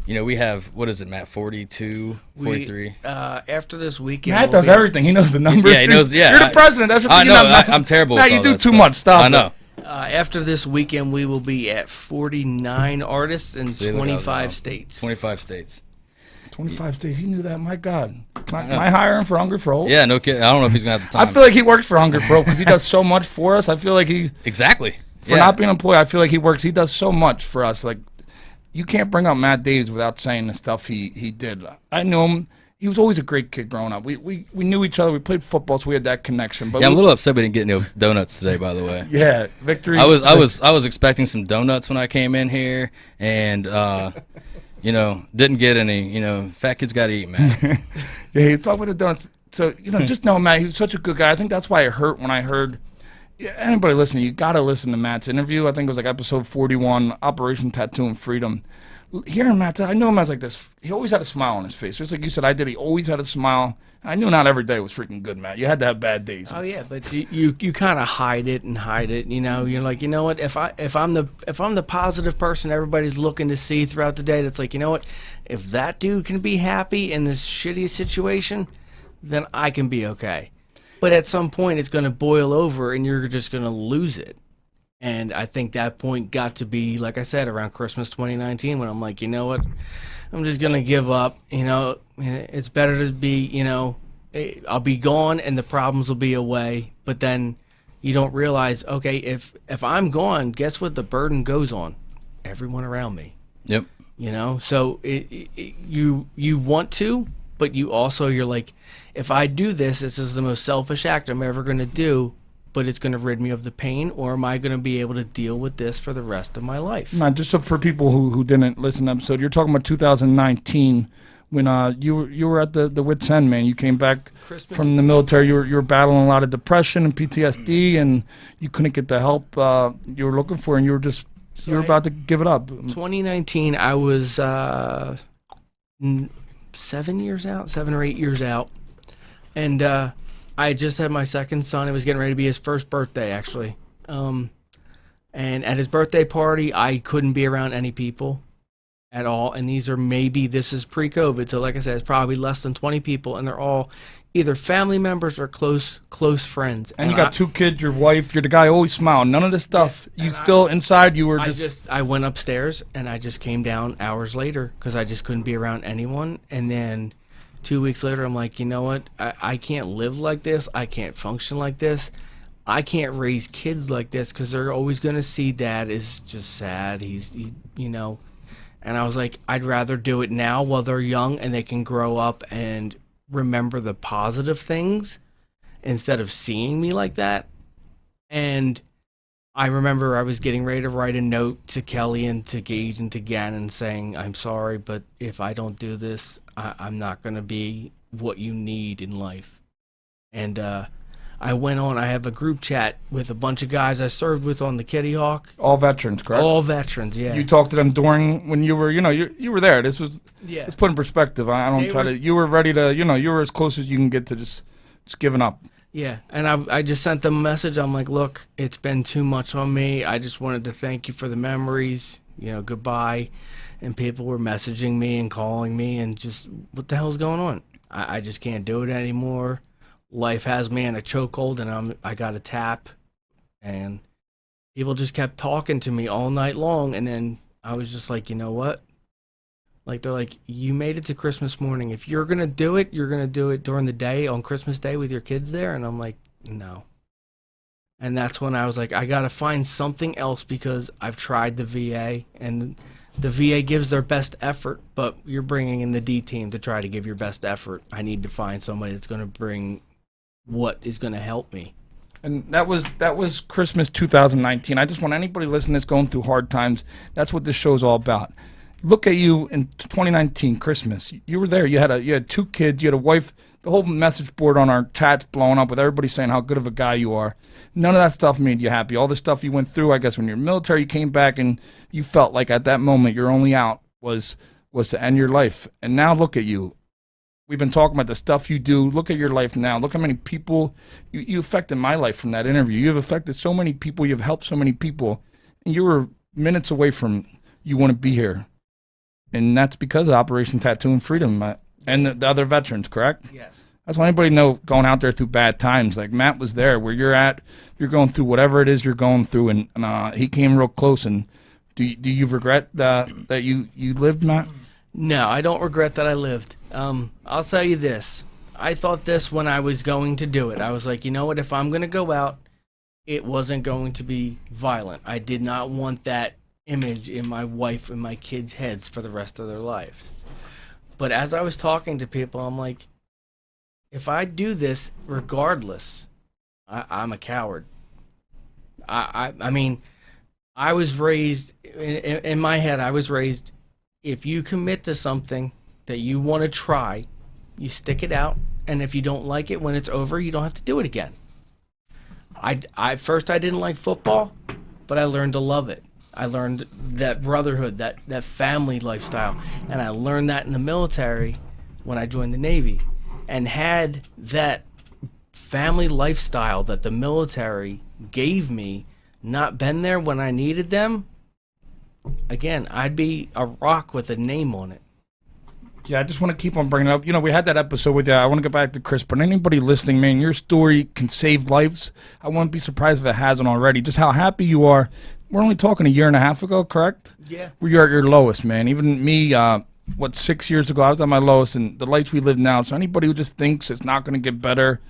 you know, we have, what is it, Matt, 42, 43? After this weekend, Matt does everything. He knows the numbers. Yeah, he knows. Yeah, you're the president. That should be I know. I'm terrible. Now with you all do that too stuff. much. Stop. I know. After this weekend, we will be at 49 artists in 25 states. 25 states. 25 states. He knew that. My God. Can I hire him for Hungry for Hope? Yeah, no kidding. I don't know if he's going to have the time. I feel like he works for Hungry for Hope because he does so much for us. I feel like he... Exactly. For not being employed, I feel like he does so much for us. Like, you can't bring up Matt Davies without saying the stuff he did. I knew him. He was always a great kid growing up. We knew each other. We played football, so we had that connection. But I'm a little upset we didn't get no donuts today, by the way. Yeah, victory. I was expecting some donuts when I came in here, and you know, didn't get any. You know, fat kids got to eat, man. Yeah, he talked about the donuts. So, you know, just know Matt. He was such a good guy. I think that's why it hurt when I heard. Yeah, anybody listening, you got to listen to Matt's interview. I think it was like episode 41, Operation Tattoo and Freedom. Hearing Matt, I knew him as like this. He always had a smile on his face, just like you said. I did. He always had a smile. I knew not every day was freaking good, Matt. You had to have bad days. Oh yeah, but you kind of hide it. You know, you're like, you know what? If I'm the positive person everybody's looking to see throughout the day, that's like, you know what? If that dude can be happy in this shitty situation, then I can be okay. But at some point, it's going to boil over, and you're just going to lose it. And I think that point got to be, like I said, around Christmas 2019, when I'm like, you know what? I'm just going to give up. You know, it's better to be, you know, I'll be gone and the problems will be away. But then you don't realize, okay, if I'm gone, guess what? The burden goes on everyone around me. Yep. You know, so you want to, but you also, you're like, if I do this is the most selfish act I'm ever going to do, but it's going to rid me of the pain, or am I going to be able to deal with this for the rest of my life? Man, just so for people who didn't listen to the episode, you're talking about 2019 when you were at the wit's end, man. You came back from the military. You were battling a lot of depression and PTSD, and you couldn't get the help you were looking for, and you were about to give it up. 2019, I was 7 or 8 years out, and I just had my second son. It was getting ready to be his first birthday, actually. And at his birthday party, I couldn't be around any people at all. And this is pre-COVID, so like I said, it's probably less than 20 people, and they're all either family members or close friends. And you got 2 kids, your wife, you're the guy always smiling. None of this stuff. Yeah, inside, you were I went upstairs, and I just came down hours later because I just couldn't be around anyone. And then 2 weeks later, I'm like, you know what? I can't live like this. I can't function like this. I can't raise kids like this because they're always going to see dad is just sad. You know. And I was like, I'd rather do it now while they're young and they can grow up and remember the positive things instead of seeing me like that. And I remember I was getting ready to write a note to Kelly and to Gage and to Gannon saying, I'm sorry, but if I don't do this, I'm not going to be what you need in life. And I went on, I have a group chat with a bunch of guys I served with on the Kitty Hawk. All veterans, correct? All veterans, yeah. You talked to them during when you were, you were there. This was, Yeah. let's put in perspective. I don't try to, you were ready to, you were as close as you can get to just giving up. Yeah, and I just sent them a message. I'm like, look, it's been too much on me. I just wanted to thank you for the memories, goodbye. And people were messaging me and calling me and just, what the hell's going on? I just can't do it anymore. Life has me in a chokehold and I got a tap. And people just kept talking to me all night long. And then I was just like, you know what? Like, they're like, you made it to Christmas morning. If you're going to do it, you're going to do it during the day on Christmas Day with your kids there. And I'm like, no. And that's when I was like, I got to find something else because I've tried the VA. And the VA gives their best effort, but you're bringing in the D team to try to give your best effort. I need to find somebody that's going to bring what is going to help me. And that was Christmas 2019. I just want anybody listening that's going through hard times, that's what this show's all about. Look at you in 2019 Christmas. You were there. You had 2 kids. You had a wife. The whole message board on our chat's blowing up with everybody saying how good of a guy you are. None of that stuff made you happy. All the stuff you went through, I guess, when you're military, you came back and you felt like at that moment your only out was to end your life. And now look at you. We've been talking about the stuff you do. Look at your life now. Look how many people you affected my life from that interview. You've affected so many people. You've helped so many people. And you were minutes away from you want to be here. And that's because of Operation Tattoo and Freedom and the other veterans, correct? Yes. That's why anybody know going out there through bad times. Like Matt was there where you're at. You're going through whatever it is you're going through. And he came real close. And do you regret that you lived, Matt? No, I don't regret that I lived. I'll tell you this. I thought this when I was going to do it. I was like, you know what? If I'm going to go out, it wasn't going to be violent. I did not want that image in my wife and my kids' heads for the rest of their lives. But as I was talking to people, I'm like, if I do this regardless, I'm a coward. I mean, I was raised, in my head, I was raised, if you commit to something that you want to try, you stick it out, and if you don't like it when it's over, you don't have to do it again. First I didn't like football, but I learned to love it. I learned that brotherhood, that family lifestyle, and I learned that in the military when I joined the Navy. And had that family lifestyle that the military gave me not been there when I needed them, again, I'd be a rock with a name on it. Yeah, I just want to keep on bringing it up. We had that episode with you. I want to go back to Chris, but anybody listening, man, your story can save lives. I wouldn't be surprised if it hasn't already. Just how happy you are. We're only talking a year and a half ago, correct? Yeah. Where you're at your lowest, man. Even me, 6 years ago, I was at my lowest, and the lights we live now. So anybody who just thinks it's not going to get better,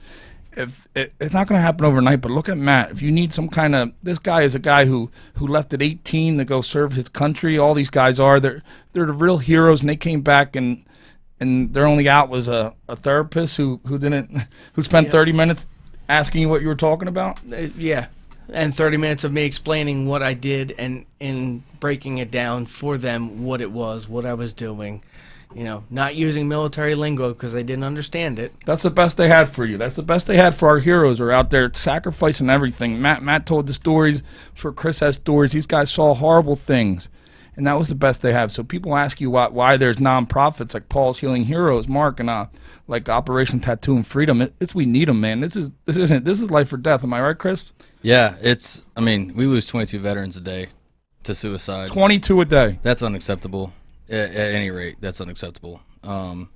it's not going to happen overnight. But look at Matt. If you need some kind of, this guy is a guy who left at 18 to go serve his country. All these guys are. They're the real heroes, and they came back and their only out was a therapist who spent 30 minutes asking you what you were talking about. Yeah. And 30 minutes of me explaining what I did and breaking it down for them, what it was, what I was doing. Not using military lingo because they didn't understand it. That's the best they had for you. That's the best they had for our heroes who are out there sacrificing everything. Matt told the stories. I'm sure Chris has stories. These guys saw horrible things, and that was the best they have. So people ask you why there's nonprofits like Paul's Healing Heroes, Mark, and like Operation Tattoo and Freedom. We need them, man. This is life or death. Am I right, Chris? Yeah, we lose 22 veterans a day to suicide. 22 a day. That's unacceptable. At any rate, that's unacceptable. And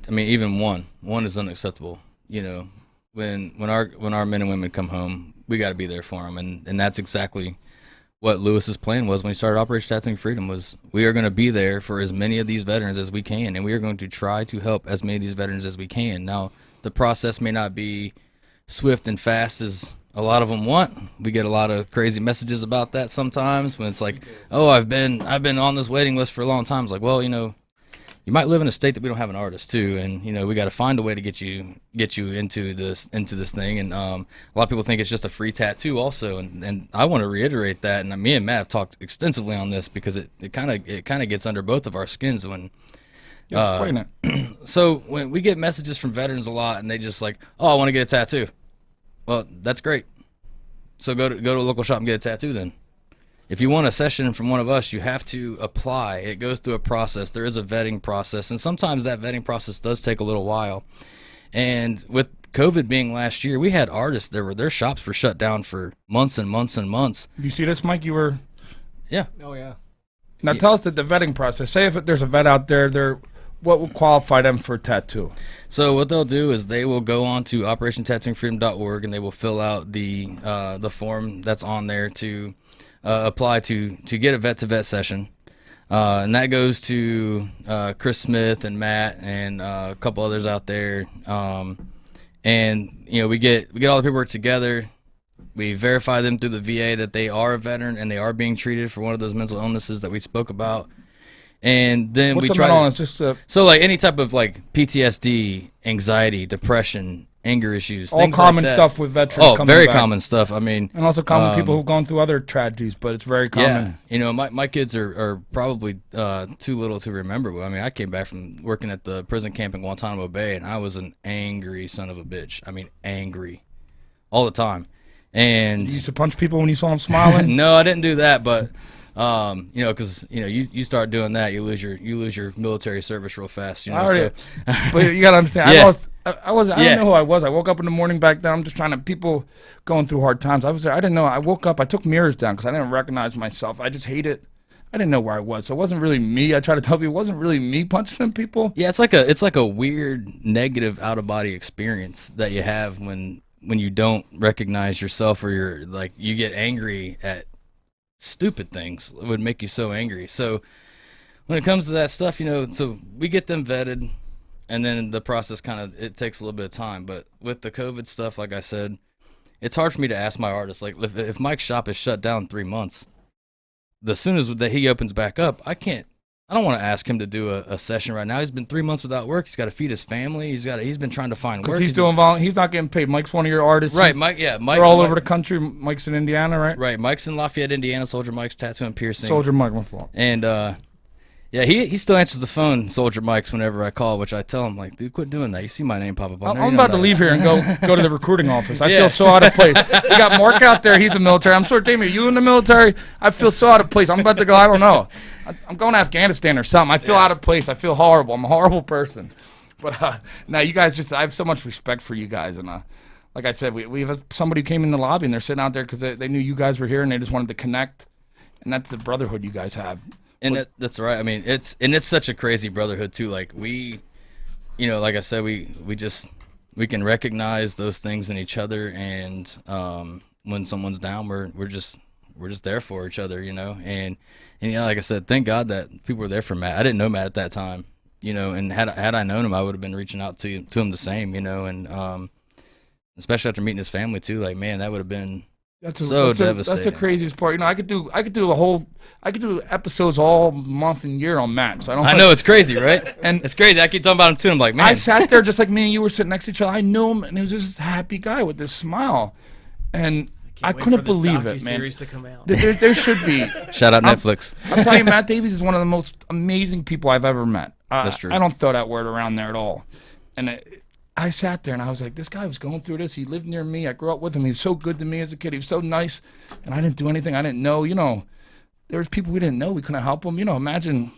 even one is unacceptable. When our men and women come home, we got to be there for them, and that's exactly what Lewis's plan was when he started Operation Tattooing Freedom was we are going to be there for as many of these veterans as we can, and we are going to try to help as many of these veterans as we can. Now, the process may not be swift and fast as a lot of them want. We get a lot of crazy messages about that sometimes when it's like, oh, I've been on this waiting list for a long time. It's like, well, you might live in a state that we don't have an artist too, and we got to find a way to get you into this thing. And a lot of people think it's just a free tattoo also, and I want to reiterate that. And me and Matt have talked extensively on this because it kind of gets under both of our skins when. Explain it. So when we get messages from veterans a lot, and they just like, oh, I want to get a tattoo. Well, that's great. So go to a local shop and get a tattoo then. If you want a session from one of us, you have to apply. It goes through a process. There is a vetting process, and sometimes that vetting process does take a little while. And with COVID being last year, we had artists their shops were shut down for months and months and months. You see this, Mike? You were. Yeah. Oh yeah. Now tell us the vetting process. Say if there's a vet out there, what would qualify them for a tattoo? So what they'll do is they will go on to OperationTattooingFreedom.org and they will fill out the form that's on there to apply to get a vet-to-vet session. And that goes to Chris Smith and Matt and a couple others out there. And we get all the paperwork together. We verify them through the VA that they are a veteran and they are being treated for one of those mental illnesses that we spoke about. And then What's we try mental illness? so like any type of like PTSD, anxiety, depression, anger issues, all things common like that. stuff with veterans. Oh, very common stuff. I mean, and also common people who've gone through other tragedies, but it's very common. Yeah, my kids are probably too little to remember. I mean, I came back from working at the prison camp in Guantanamo Bay, and I was an angry son of a bitch. I mean, angry all the time. And You used to punch people when you saw them smiling? no, I didn't do that, but because you start doing that, you lose your military service real fast. But you gotta understand, Yeah. I didn't know who I was. I woke up in the morning back then. I'm just trying to people going through hard times. I didn't know. I woke up. I took mirrors down because I didn't recognize myself. I just hate it. I didn't know where I was, so it wasn't really me. I try to tell people it wasn't really me punching them people. Yeah, it's like a weird negative out of body experience that you have when you don't recognize yourself, or you get angry at stupid things. It would make you so angry. So when it comes to that stuff, so we get them vetted, and then the process it takes a little bit of time. But with the COVID stuff, like I said, it's hard for me to ask my artist, like if Mike's shop is shut down 3 months, as soon as that he opens back up, I don't want to ask him to do a session right now. He's been 3 months without work. He's got to feed his family. He's been trying to find work. Because he's not getting paid. Mike's one of your artists. Right, Mike. Yeah, Mike. They're all over the country. Mike's in Indiana, right? Right, Mike's in Lafayette, Indiana. Soldier Mike's Tattoo and Piercing. Soldier Mike, my fault. And yeah, he still answers the phone, Soldier Mike's, whenever I call, which I tell him, like, dude, quit doing that. You see my name pop up on there. I'm about to leave here and go to the recruiting office. I feel so out of place. We got Mark out there. He's in the military. I'm sorry, Jamie, are you in the military? I feel so out of place. I'm about to go. I don't know. I'm going to Afghanistan or something. I feel out of place. I feel horrible. I'm a horrible person. But now you guys I have so much respect for you guys. And like I said, we have somebody who came in the lobby and they're sitting out there because they knew you guys were here and they just wanted to connect. And that's the brotherhood you guys have. And that's right. I mean, it's such a crazy brotherhood too. Like like I said, we can recognize those things in each other, and when someone's down, we're just there for each other, And like I said, thank God that people were there for Matt. I didn't know Matt at that time, and had I known him, I would have been reaching out to him the same, and especially after meeting his family too. Like, man, that would have been. That's devastating. That's the craziest part. I could do episodes all month and year on Matt. So I know it's crazy, right? And it's crazy. I keep talking about him too. I'm like, man. I sat there just like me and you were sitting next to each other. I knew him, and he was just this happy guy with this smile, and I couldn't believe it, man. To come out. There should be. Shout out Netflix. I'm telling you, Matt Davies is one of the most amazing people I've ever met. That's true. I don't throw that word around there at all, and. I sat there and I was like, this guy was going through this. He lived near me. I grew up with him. He was so good to me as a kid. He was so nice. And I didn't do anything I didn't know. There was people we didn't know. We couldn't help him. Imagine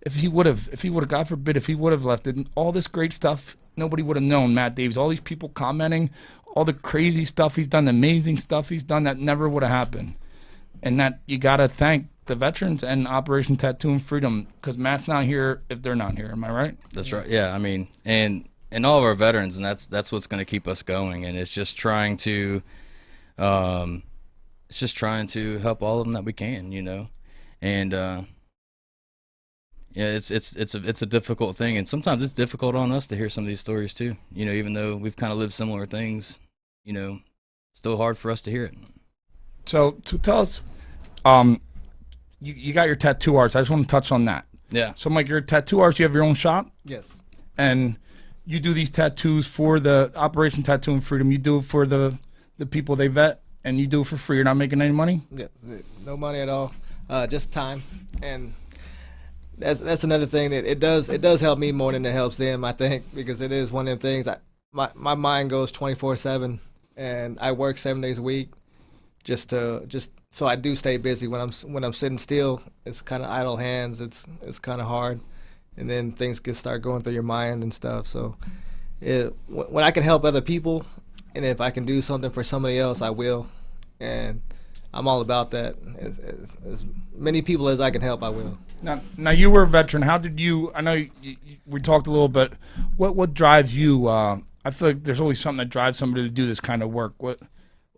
if he would have, God forbid, if he would have left it, all this great stuff, nobody would have known Matt Davies. All these people commenting, all the crazy stuff he's done, the amazing stuff he's done, that never would have happened. And that you got to thank the veterans and Operation Tattoo and Freedom, because Matt's not here if they're not here. Am I right? That's right. Yeah, I mean, and all of our veterans, and that's what's going to keep us going, and it's just trying to it's just trying to help all of them that we can, and yeah, it's a difficult thing, and sometimes it's difficult on us to hear some of these stories too. Even though we've kind of lived similar things, it's still hard for us to hear it. So to tell us, you got your tattoo artist. I just want to touch on that. Yeah. So Mike, you're a tattoo artist. You have your own shop. Yes. And you do these tattoos for the Operation Tattoo and Freedom. You do it for the people they vet, and you do it for free. You're not making any money. Yeah. No money at all. Just time. And that's another thing that it does help me more than it helps them, I think, because it is one of them things. My mind goes 24/7, and I work 7 days a week, just so I do stay busy. When I'm sitting still, it's kind of idle hands. It's kind of hard, and then things can start going through your mind and stuff. So when I can help other people, and if I can do something for somebody else, I will, and I'm all about that. As many people as I can help, I will. Now you were a veteran. How did you? I know we talked a little bit. What drives you? I feel like there's always something that drives somebody to do this kind of work.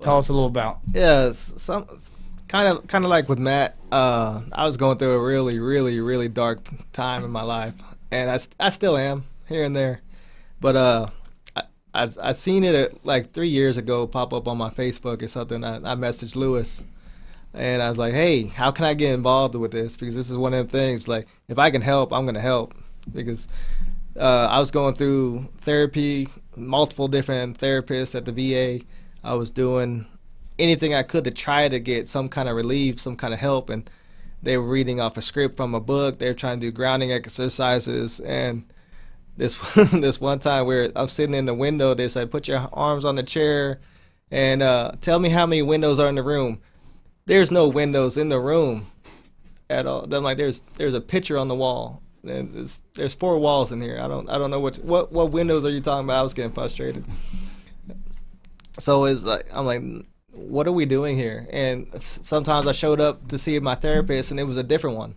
Tell us a little about. Yeah, some kind of like with Matt. I was going through a really, really, really dark time in my life, and I still am here and there. But I seen it like 3 years ago pop up on my Facebook or something. I messaged Lewis. And I was like, hey, how can I get involved with this? Because this is one of them things, like, if I can help, I'm going to help. Because I was going through therapy, multiple different therapists at the VA. I was doing anything I could to try to get some kind of relief, some kind of help. And they were reading off a script from a book. They were trying to do grounding exercises. And this one time where I'm sitting in the window, they said, put your arms on the chair and tell me how many windows are in the room. There's no windows in the room at all. Then like there's a picture on the wall. And there's 4 walls in here. I don't know what windows are you talking about? I was getting frustrated. So it's like I'm like, what are we doing here? And sometimes I showed up to see my therapist and it was a different one.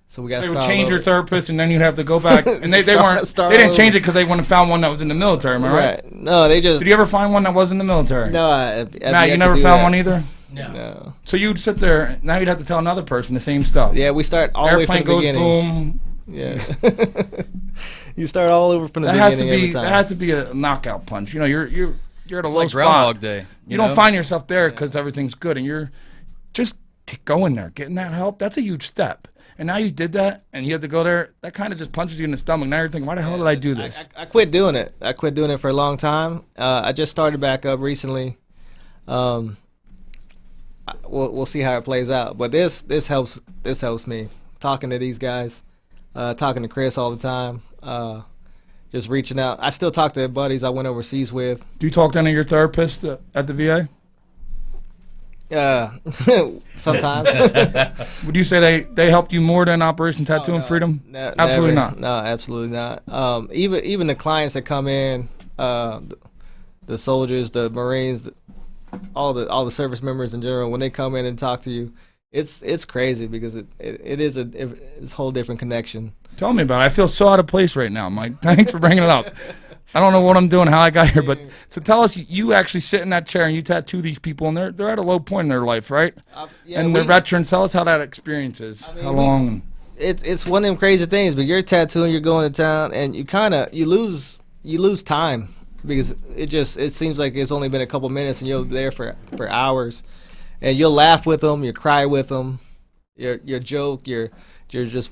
So we got to change your therapist and then you'd have to go back. And they didn't change it because they wouldn't have found one that was in the military. Am I right? No, they just. Did you ever find one that was in the military? No, Matt, you never found one either. No. So you'd sit there. Now you'd have to tell another person the same stuff. Yeah, we start all the way from the beginning. Airplane goes boom. Yeah. You start all over from the beginning every time. That has to be a knockout punch. You're at a it's low like spot. Groundhog Day. You don't find yourself there because everything's good, and you're just going there, getting that help. That's a huge step. And now you did that, and you have to go there. That kind of just punches you in the stomach. Now you're thinking, why the hell did I do this? I quit doing it. I quit doing it for a long time. I just started back up recently. We'll see how it plays out. But this helps. This helps me. Talking to these guys, talking to Chris all the time, just reaching out. I still talk to buddies I went overseas with. Do you talk to any of your therapists at the VA? Sometimes. Would you say they helped you more than Operation Tattoo and Freedom? Absolutely never. not. No, absolutely not. Even the clients that come in, the soldiers, the Marines, all the service members in general, when they come in and talk to you, it's crazy because it is it's a whole different connection. Tell me about it. I feel so out of place right now, Mike. Thanks for bringing it up. I don't know what I'm doing, how I got here, but so tell us, you actually sit in that chair and you tattoo these people, and they're at a low point in their life, right? And they're veterans. Tell us how that experience is. How long? It's one of them crazy things. But you're tattooing, you're going to town, and you lose time because it seems like it's only been a couple minutes, and you're there for hours, and you'll laugh with them, you cry with them, you joke, you're just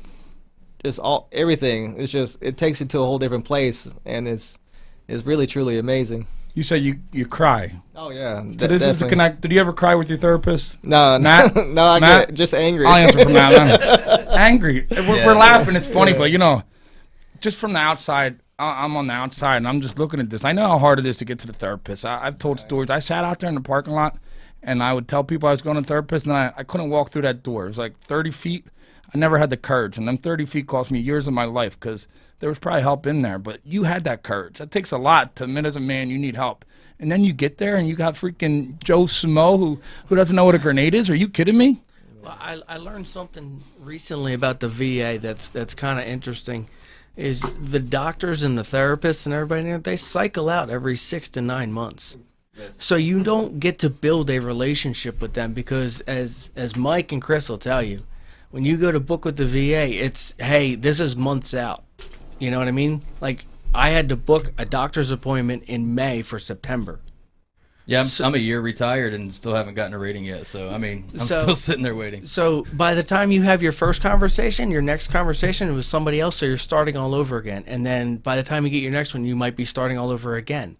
all everything. It's just it takes you to a whole different place, and it's really truly amazing. You say you cry. Oh yeah. So this is the connect. Did you ever cry with your therapist? No, Matt? No, I Matt? get just angry. I'll answer for Matt. Angry. We're laughing. It's funny, but just from the outside, I'm on the outside and I'm just looking at this. I know how hard it is to get to the therapist. I've told stories. I sat out there in the parking lot, and I would tell people I was going to the therapist, and I couldn't walk through that door. It was like 30 feet. I never had the courage, and them 30 feet cost me years of my life because there was probably help in there, but you had that courage. That takes a lot to admit as a man you need help. And then you get there, and you got freaking Joe Smo who doesn't know what a grenade is. Are you kidding me? Well, I learned something recently about the VA that's kind of interesting. Is the doctors and the therapists and everybody in there, they cycle out every 6 to 9 months. So you don't get to build a relationship with them because, as Mike and Chris will tell you, when you go to book with the VA, it's, hey, this is months out. You know what I mean? Like, I had to book a doctor's appointment in May for September. Yeah, I'm a year retired and still haven't gotten a rating yet. So, I mean, I'm still sitting there waiting. So by the time you have your first conversation, your next conversation was somebody else, so you're starting all over again. And then by the time you get your next one, you might be starting all over again.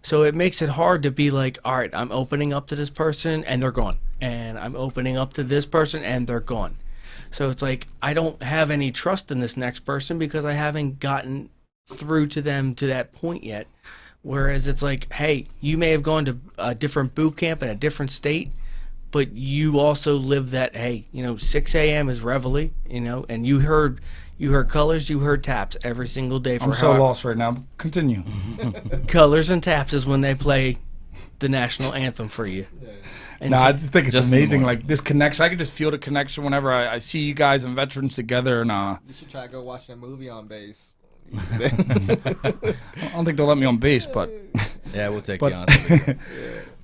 So it makes it hard to be like, all right, I'm opening up to this person and they're gone. And I'm opening up to this person and they're gone. So it's like, I don't have any trust in this next person because I haven't gotten through to them to that point yet. Whereas it's like, hey, you may have gone to a different boot camp in a different state, but you also live that, hey, 6 a.m. is Reveille, and you heard colors, you heard taps every single day. I'm so lost right now. Continue. Colors and taps is when they play the national anthem for you. No, I just think it's amazing, like this connection. I can just feel the connection whenever I see you guys and veterans together. And you should try to go watch a movie on base. I don't think they'll let me on base, but yeah, we'll take you on.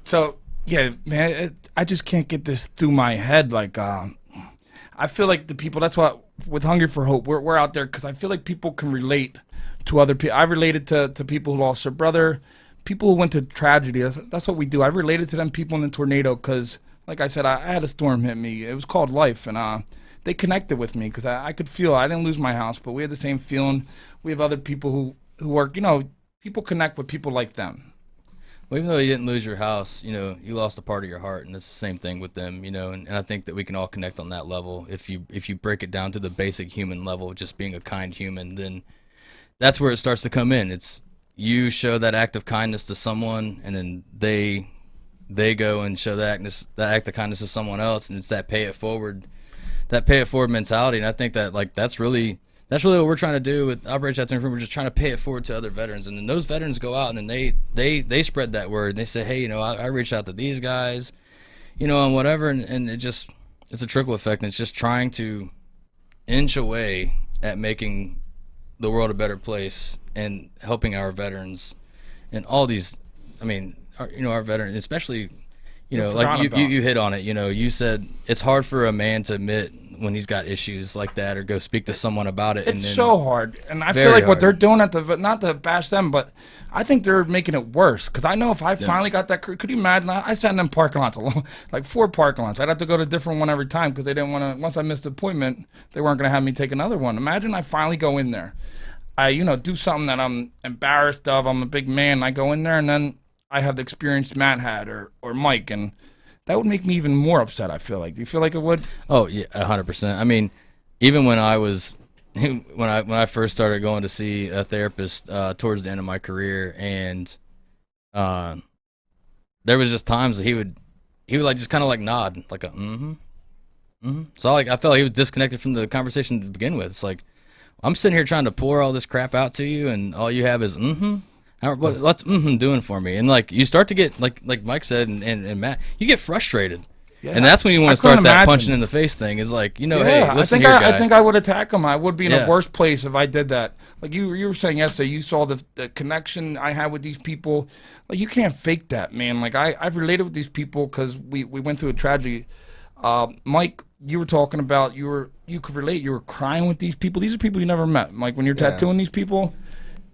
So yeah, man, I just can't get this through my head. Like, I feel like the people. That's what with Hungry for Hope, we're out there because I feel like people can relate to other people. I related to people who lost their brother, people who went to tragedy. That's what we do. I related to them people in the tornado because, like I said, I had a storm hit me. It was called life, and they connected with me because I could feel. I didn't lose my house, but we had the same feeling. We have other people who work. People connect with people like them. Well, even though you didn't lose your house, you lost a part of your heart, and it's the same thing with them, and I think that we can all connect on that level. If you break it down to the basic human level, just being a kind human, then that's where it starts to come in. It's you show that act of kindness to someone, and then they go and show that act of kindness to someone else, and it's that pay it forward mentality. And I think that that's really what we're trying to do with Operation Tattoo Freedom. We're just trying to pay it forward to other veterans, and then those veterans go out and then they spread that word. And they say, hey, I reached out to these guys, and whatever, and it's a trickle effect, and it's just trying to inch away at making the world a better place and helping our veterans and all these. I mean, our veterans, especially. Like you hit on it. You said it's hard for a man to admit when he's got issues like that or go speak to someone about it. It's so hard. And I feel like what they're doing not to bash them, but I think they're making it worse. Because I know if I finally got that, could you imagine? I sat in them parking lots alone, like 4 parking lots. I'd have to go to a different one every time because they didn't want to, once I missed the appointment, they weren't going to have me take another one. Imagine I finally go in there. I, do something that I'm embarrassed of. I'm a big man. I go in there and then I have the experience Matt had or Mike, and that would make me even more upset, I feel like. Do you feel like it would? Oh, yeah, 100%. I mean, even when when I first started going to see a therapist towards the end of my career, and there was just times that he would like just kind of like nod, like a So I felt like he was disconnected from the conversation to begin with. It's like, I'm sitting here trying to pour all this crap out to you, and all you have is what's doing for me? And like you start to get like Mike said and Matt, you get frustrated. Yeah, and that's when you want to start that punching in the face thing. Is like, hey, listen here, guy. I think I would attack him. I would be in a worse place if I did that. Like you were saying yesterday, you saw the connection I had with these people. Like you can't fake that, man. Like I've related with these people because we went through a tragedy. Mike, you were talking about you could relate. You were crying with these people. These are people you never met. Like when you're tattooing these people.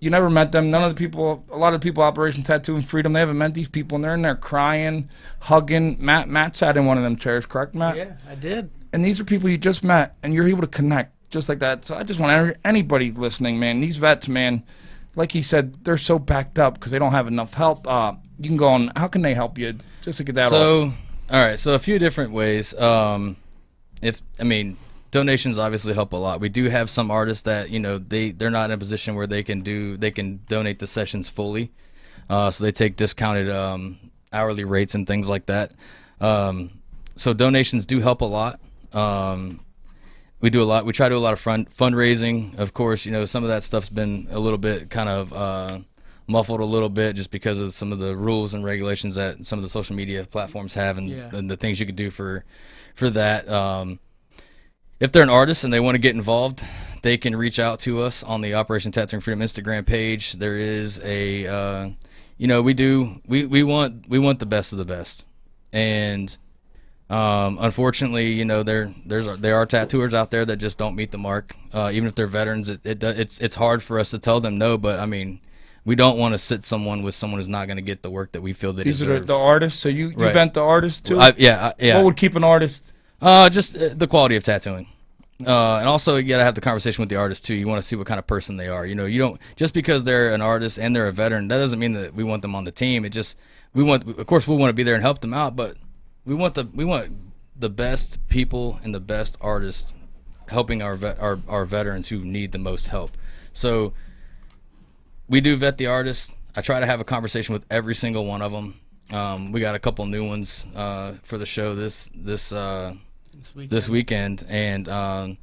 You never met them. None of the people, a lot of the people, Operation Tattoo and Freedom, they haven't met these people, and they're in there crying, hugging. Matt sat in one of them chairs, correct, Matt? Yeah, I did. And these are people you just met, and you're able to connect just like that. So I just want anybody listening, man, these vets, man, like he said, they're so backed up because they don't have enough help. You can go on, how can they help you just to get that off? All right, so a few different ways. Donations obviously help a lot. We do have some artists that they're not in a position where they can donate the sessions fully, so they take discounted hourly rates and things like that. So donations do help a lot. We do a lot. We try to do a lot of fundraising. Of course, some of that stuff's been a little bit kind of muffled a little bit just because of some of the rules and regulations that some of the social media platforms have and the things you could do for that. If they're an artist and they want to get involved, they can reach out to us on the Operation Tattoo Freedom Instagram page. There is you know, we want the best of the best, and unfortunately, you know, there are tattooers out there that just don't meet the mark. Even if they're veterans, it's hard for us to tell them no. But I mean, we don't want to sit someone with someone who's not going to get the work that we feel they These deserve. are the artists. So you Right. vent the artists too. Yeah. What would keep an artist? Just the quality of tattooing. And also, you gotta have the conversation with the artist too. You want to see what kind of person they are. You know, you don't just because they're an artist and they're a veteran, that doesn't mean that we want them on the team. It just of course, we want to be there and help them out, but we want the best people and the best artists helping our veterans who need the most help. So we do vet the artists. I try to have a conversation with every single one of them. We got a couple new ones for the show this weekend, and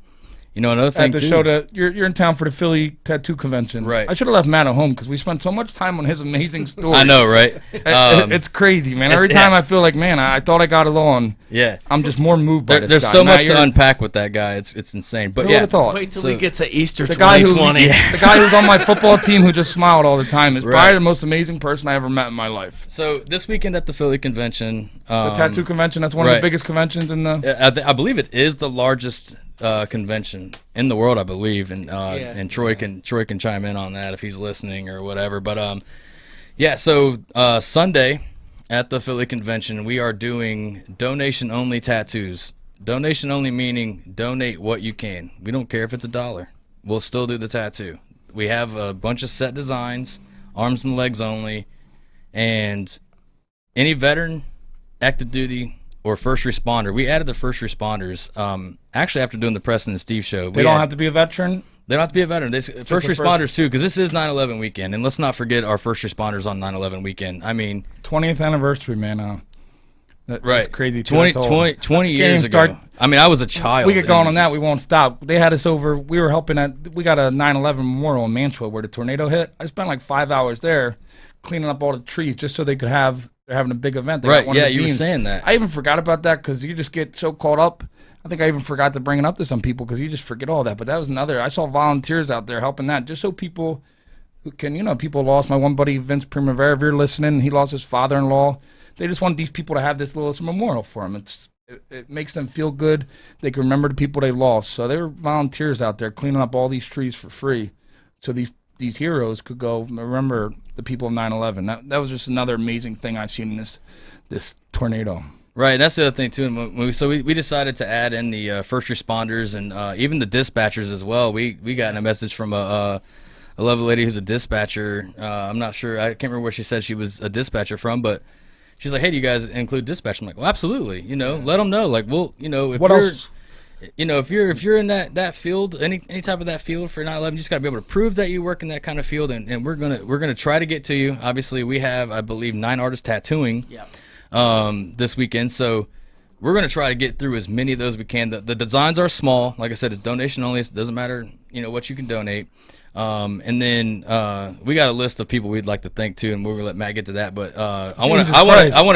you know, another thing At the too. show that you're in town for the Philly Tattoo Convention. Right. I should have left Matt at home because we spent so much time on his amazing story. I know, right? It's crazy, man. Every time I feel like, man, I thought I got it on. Yeah. I'm just more moved by this There's guy. so Matt, much to unpack with that guy. It's insane. But Who yeah, would've thought? Wait till So- he gets to Easter The guy 2020. the guy who's on my football team who just smiled all the time is Right. probably the most amazing person I ever met in my life. So this weekend at the Philly convention, The tattoo convention, that's one of the right. biggest conventions in the... I believe it is the largest convention in the world, I believe, and Troy can chime in on that if he's listening or whatever. But yeah, so Sunday at the Philly convention, we are doing donation only tattoos. Donation only meaning donate what you can. We don't care if it's $1. We'll still do the tattoo. We have a bunch of set designs, arms and legs only, and any veteran, active duty, or first responder. We added the first responders. Actually, after doing the Preston and Steve show, They don't have to be a veteran? they don't have to be a veteran. First the responders too, because this is 9/11 weekend, and let's not forget our first responders on 9/11 weekend. I mean, 20th anniversary, man. That's right, crazy. Too. 20 That's old. 20 Can't years even ago. start- I mean, I was a child. We get going and- on that. We won't stop. They had us over. We were helping at. We got a 9/11 memorial in Mantua where the tornado hit. I spent like 5 hours there, cleaning up all the trees just so they could have. They're having a big event. They got Right, one of yeah, the you were beams. saying that. I even forgot about that because you just get so caught up. I think I even forgot to bring it up to some people because you just forget all that. But that was another. I saw volunteers out there helping that just so people who can, you know, people lost. My one buddy Vince Primavera, if you're listening, he lost his father-in-law. They just want these people to have this little memorial for them. It makes them feel good. They can remember the people they lost. So there were volunteers out there cleaning up all these trees for free, so these heroes could go remember the people of 9/11. That was just another amazing thing I've seen in this tornado. Right, that's the other thing too. And we decided to add in the first responders and even the dispatchers as well. We got a message from a lovely lady who's a dispatcher. I'm not sure. I can't remember where she said she was a dispatcher from, but she's like, "Hey, do you guys include dispatch?" I'm like, "Well, absolutely. You know, let them know. Like, well, you know, if What you're, else? you know, if you're in that field, any type of that field for 9/11, you just got to be able to prove that you work in that kind of field, and we're gonna try to get to you. Obviously, we have, I believe, 9 artists tattooing this weekend, so we're gonna try to get through as many of those we can. The designs are small, like I said, it's donation only. So it doesn't matter, you know, what you can donate. And then we got a list of people we'd like to thank too, and we're gonna let Matt get to that. But I want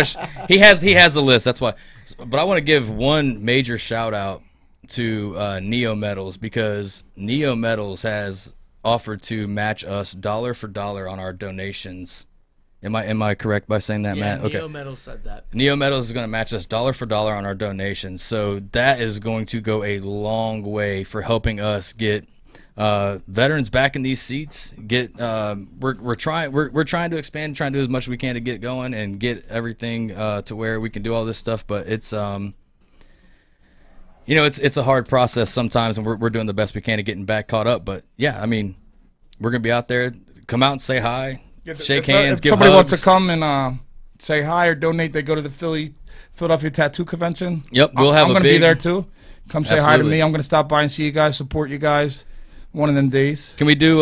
to. He has the list. That's why. But I want to give one major shout out to Neo Metals, because Neo Metals has offered to match us dollar for dollar on our donations. Am I correct by saying that, Matt? Neo Metal said that. Neo Metals is going to match us dollar for dollar on our donations, so that is going to go a long way for helping us get veterans back in these seats. We're trying to expand, trying to do as much as we can to get going and get everything to where we can do all this stuff. But it's you know, it's a hard process sometimes, and we're doing the best we can to getting back caught up. But yeah, I mean, we're gonna be out there. Come out and say hi, shake hands, If give somebody hugs. wants to come and say hi or donate, they go to the Philadelphia Tattoo Convention. Yep, we'll have I'm a going to be big- there too. Come say hi to Absolutely. me. I'm going to stop by and see you guys, support you guys one of them days. Can we do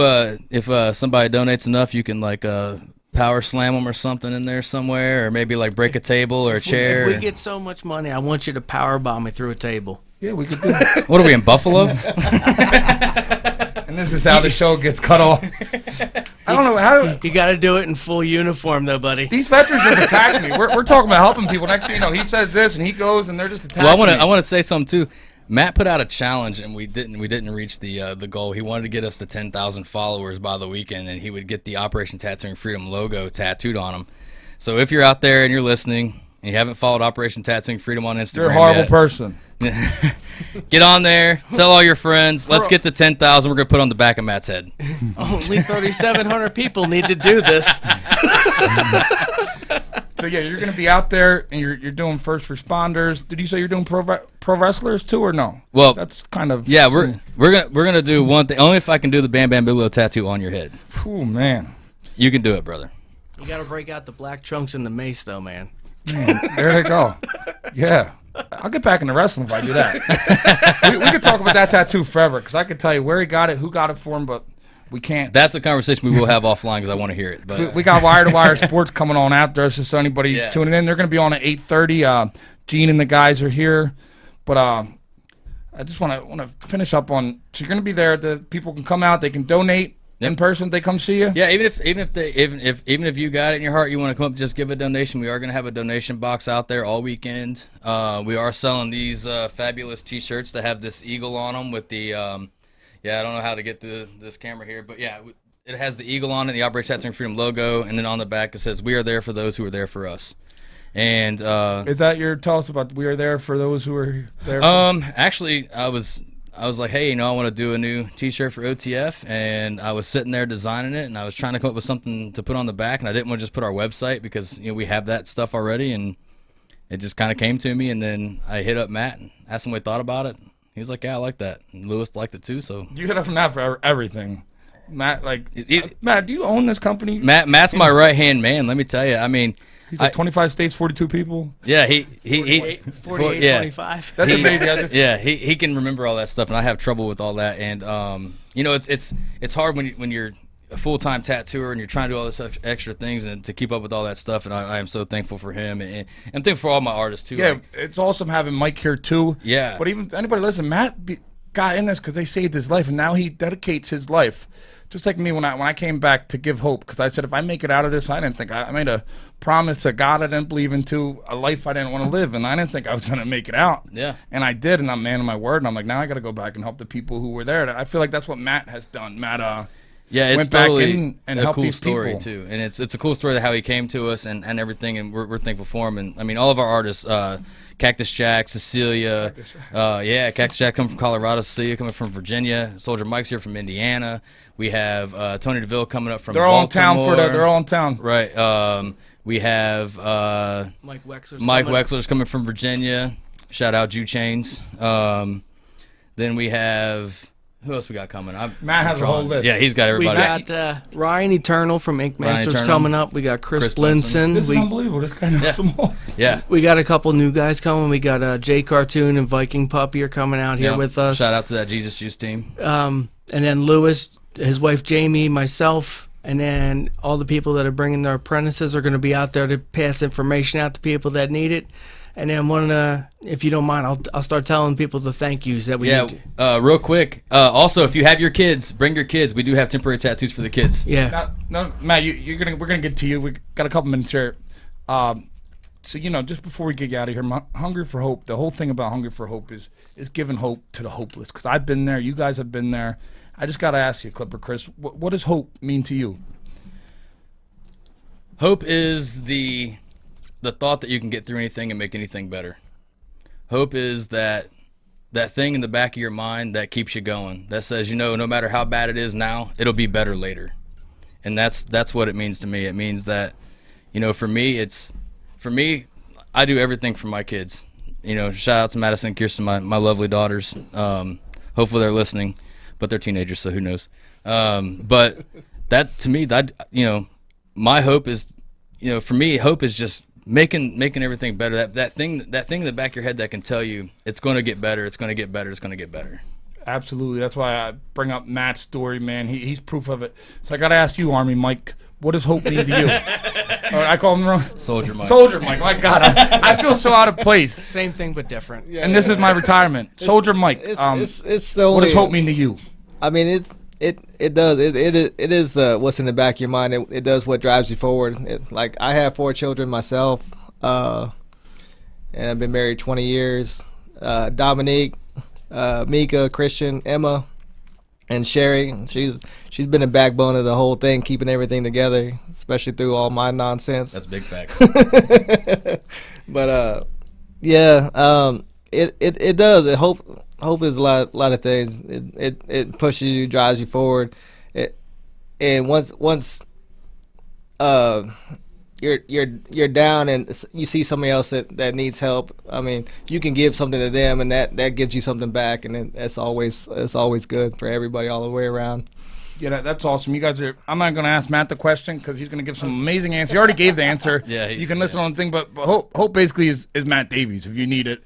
if somebody donates enough, you can like power slam them or something in there somewhere, or maybe like break a table or a chair. If we get so much money, I want you to power bomb me through a table. Yeah, we could do that. What are we in Buffalo? And this is how the show gets cut off. I don't know how You got to do it in full uniform, though, buddy. these veterans just attack me. We're talking about helping people. Next thing you know, he says this and he goes and they're just attacking Well, me. I want to say something too. Matt put out a challenge, and we didn't reach the goal. He wanted to get us to 10,000 followers by the weekend, and he would get the Operation Tattooing Freedom logo tattooed on him. So if you're out there and you're listening and you haven't followed Operation Tattooing Freedom on Instagram, You're a horrible person. Get on there, tell all your friends. Let's get to 10,000. We're gonna put on the back of Matt's head. Only 3,700 people need to do this. So yeah, you're gonna be out there and you're doing first responders. Did you say you're doing pro wrestlers too, or no? Well, that's kind of we're gonna do one thing. Only if I can do the Bam Bam Bigelow tattoo on your head. Oh man, you can do it, brother. You gotta break out the black trunks and the mace, though, man. There they go. Yeah. I'll get back into wrestling if I do that. we could talk about that tattoo forever, because I could tell you where he got it, who got it for him, but we can't. That's a conversation we will have offline, because I want to hear it. But we got Wire to Wire Sports coming on after us, just so anybody tuning in. They're going to be on at 8:30. Gene and the guys are here, but I just want to finish up on. So you're going to be there. The people can come out. They can donate. In person, they come see you. Yeah, even if you got it in your heart, you want to come up, just give a donation. We are going to have a donation box out there all weekend. We are selling these fabulous T-shirts that have this eagle on them with the I don't know how to get to this camera here, but yeah, it has the eagle on it, the Operation Tattooing Freedom logo, and then on the back it says, "We are there for those who are there for us." And is that tell us about "We are there for those who are there"? Actually, I was like, hey, I want to do a new T-shirt for OTF, and I was sitting there designing it, and I was trying to come up with something to put on the back, and I didn't want to just put our website because we have that stuff already, and it just kind of came to me, and then I hit up Matt and asked him what he thought about it. He was like, yeah, I like that. And Lewis liked it too. So you hit up from Matt for everything. Matt, Matt, do you own this company? Matt's my right hand man. Let me tell you. I mean. He's like 25 states, 42 people. Yeah, 48, 25. That's amazing. He can remember all that stuff, and I have trouble with all that. And it's hard when you're a full-time tattooer and you're trying to do all this extra things and to keep up with all that stuff. And I am so thankful for him, and I'm thankful for all my artists too. Yeah, it's awesome having Mike here too. Yeah, but even anybody listen, Matt got in this because they saved his life, and now he dedicates his life. Just like me when I came back to give hope, because I said if I make it out of this, I didn't think I made a promise to God I didn't believe into, a life I didn't want to live, and I didn't think I was going to make it out. Yeah. And I did, and I'm man of my word, and I'm like, now I got to go back and help the people who were there. I feel like that's what Matt has done. Matt it's went totally back in and a helped cool these story people. too, and it's a cool story how he came to us and everything, and we're thankful for him. And I mean, all of our artists, Cactus Jack, Cecilia, Cactus Jack coming from Colorado, Cecilia coming from Virginia, Soldier Mike's here from Indiana. We have Tony DeVille coming up from Baltimore. They're all in town. Right. We have Mike Wexler's coming from Virginia. Shout out Jew Chains. Then we have. Who else we got coming? Matt has a whole list. Yeah, he's got everybody. We got Ryan Eternal from Ink Masters coming up. We got Chris Blinson. This is unbelievable. This guy knows them all. Yeah. We got a couple new guys coming. We got Jay Cartoon and Viking Puppy are coming out here with us. Shout out to that Jesus Juice team. And then Lewis, his wife Jamie, myself, and then all the people that are bringing their apprentices are going to be out there to pass information out to people that need it. And then if you don't mind, I'll start telling people the thank yous that we need. Real quick. Also, if you have your kids, bring your kids. We do have temporary tattoos for the kids. Yeah. Now, Matt, we're gonna get to you. We got a couple minutes here. So just before we get out of here, Hungry for Hope. The whole thing about Hungry for Hope is giving hope to the hopeless. Because I've been there. You guys have been there. I just gotta ask you, Clipper Chris, what does hope mean to you? Hope is the thought that you can get through anything and make anything better. Hope is that thing in the back of your mind that keeps you going, that says, no matter how bad it is now, it'll be better later. And that's what it means to me. It means that, for me, I do everything for my kids. Shout out to Madison and Kirsten, my lovely daughters. Hopefully they're listening, but they're teenagers, so who knows. But that, to me, my hope is, for me, hope is just making everything better. That thing in the back of your head that can tell you it's going to get better, it's going to get better, it's going to get better. Absolutely. That's why I bring up Matt's story, man. He's proof of it. So I got to ask you, Army Mike, what does hope mean to you? I call him wrong. Soldier Mike. Soldier Mike. My God, I feel so out of place. Same thing but different. Yeah, and this is my retirement. Soldier Mike. It's the only, what does hope mean to you? I mean, it does. It is the what's in the back of your mind. It does what drives you forward. Like I have 4 children myself, and I've been married 20 years. Dominique, Mika, Christian, Emma, and Sherry. She's been the backbone of the whole thing, keeping everything together, especially through all my nonsense. That's big facts. But it does. Hope is a lot of things. It pushes you, drives you forward. And once you're down and you see somebody else that needs help, I mean, you can give something to them, and that gives you something back, and it's always good for everybody all the way around. Yeah, that's awesome. You guys are. I'm not going to ask Matt the question because he's going to give some amazing answer. He already gave the answer. Yeah, you can listen on the thing, but Hope basically is Matt Davies if you need it.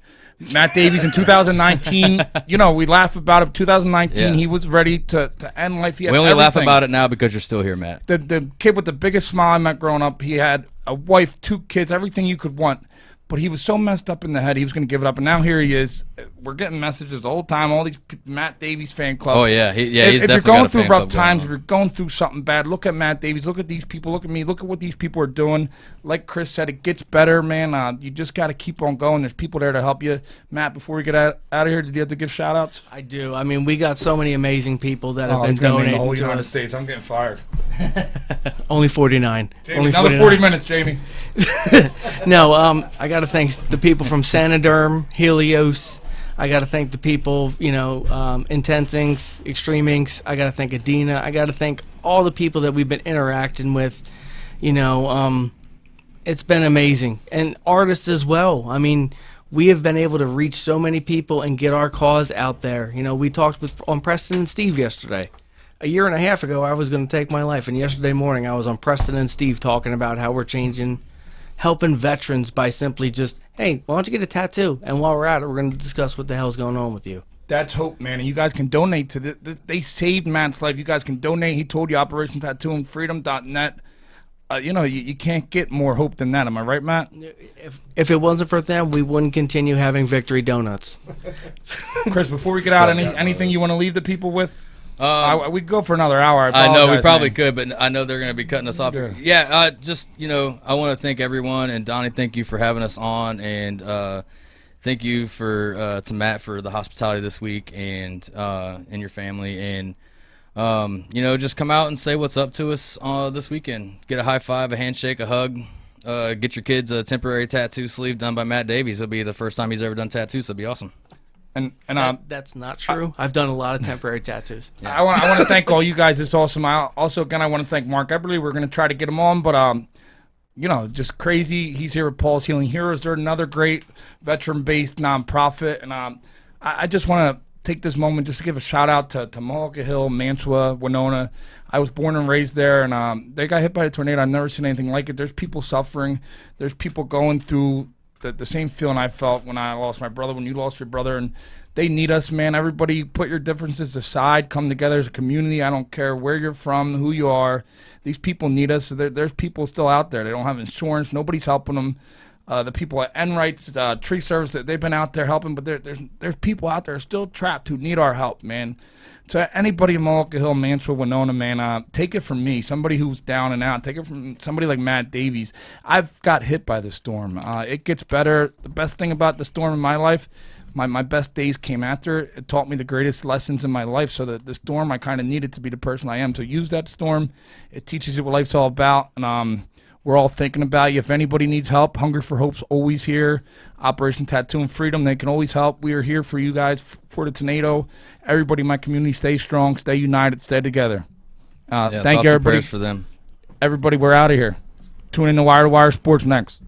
Matt Davies in 2019. We laugh about it. 2019, Yeah. he was ready to end life. He had We only laugh everything. about it now because you're still here, Matt. The kid with the biggest smile I met growing up. He had a wife, 2 kids, everything you could want. But he was so messed up in the head, he was going to give it up. And now here he is. We're getting messages the whole time. All these Matt Davies fan club. Oh, yeah. He's If definitely you're going got a through fan rough club going times, on. if you're going through something bad, look at Matt Davies. Look at these people. Look at me. Look at what these people are doing. Like Chris said, it gets better, man. You just got to keep on going. There's people there to help you. Matt, before we get out of here, did you have to give shout-outs? I do. I mean, we got so many amazing people that have been he's gonna name the donating whole to United us. States. I'm getting fired. Only 49. Jamie, Only another 40 minutes, Jamie. No, I got to thank the people from Sanoderm, Helios. I got to thank the people, Intense Inks, Extreme Inks. I got to thank Adina. I got to thank all the people that we've been interacting with. It's been amazing. And artists as well. I mean, we have been able to reach so many people and get our cause out there. We talked on Preston and Steve yesterday. A year and a half ago, I was going to take my life. And yesterday morning, I was on Preston and Steve talking about how we're helping veterans by simply just, hey, why don't you get a tattoo? And while we're at it, we're going to discuss what the hell's going on with you. That's hope, man. And you guys can donate to they saved Matt's life. You guys can donate. He told you OperationTattooandFreedom.net. You can't get more hope than that. Am I right, Matt? If it wasn't for them, we wouldn't continue having Victory Donuts. Chris, before we get out, anything you want to leave the people with? We could go for another hour. I know we probably man. could, but I know they're going to be cutting us off. Yeah. Yeah, I want to thank everyone, and Donnie, thank you for having us on, and thank you to Matt for the hospitality this week, and your family, and just come out and say what's up to us this weekend. Get a high five, a handshake, a hug. Get your kids a temporary tattoo sleeve done by Matt Davies. It'll be the first time he's ever done tattoos, so it'll be awesome. And that's not true. I've done a lot of temporary tattoos. Yeah. I want to thank all you guys. It's awesome. I want to thank Mark Eberly. We're going to try to get him on, but just crazy. He's here with Paul's Healing Heroes. They're another great veteran-based nonprofit, and I just want to take this moment just to give a shout out to Mohawk Hill, Mantua, Winona. I was born and raised there, and they got hit by a tornado. I've never seen anything like it. There's people suffering. There's people going through the same feeling I felt when I lost my brother, when you lost your brother, and they need us, man. Everybody put your differences aside, come together as a community. I don't care where you're from, who you are. These people need us. There's people still out there. They don't have insurance. Nobody's helping them. The people at Enright's Tree Service, they've been out there helping, but there's people out there still trapped who need our help, man. So anybody in Mohawk Hill, Mantua, Winona, man, take it from me, somebody who's down and out. Take it from somebody like Matt Davies. I've got hit by the storm. It gets better. The best thing about the storm in my life, my best days came after. It taught me the greatest lessons in my life. So that the storm, I kind of needed to be the person I am. So use that storm. It teaches you what life's all about. And we're all thinking about you. If anybody needs help, Hunger for Hope's always here. Operation Tattoo and Freedom, they can always help. We are here for you guys, for the tornado. Everybody in my community, stay strong, stay united, stay together. Thank you, everybody. For them. Everybody, we're out of here. Tune in to Wire Sports next.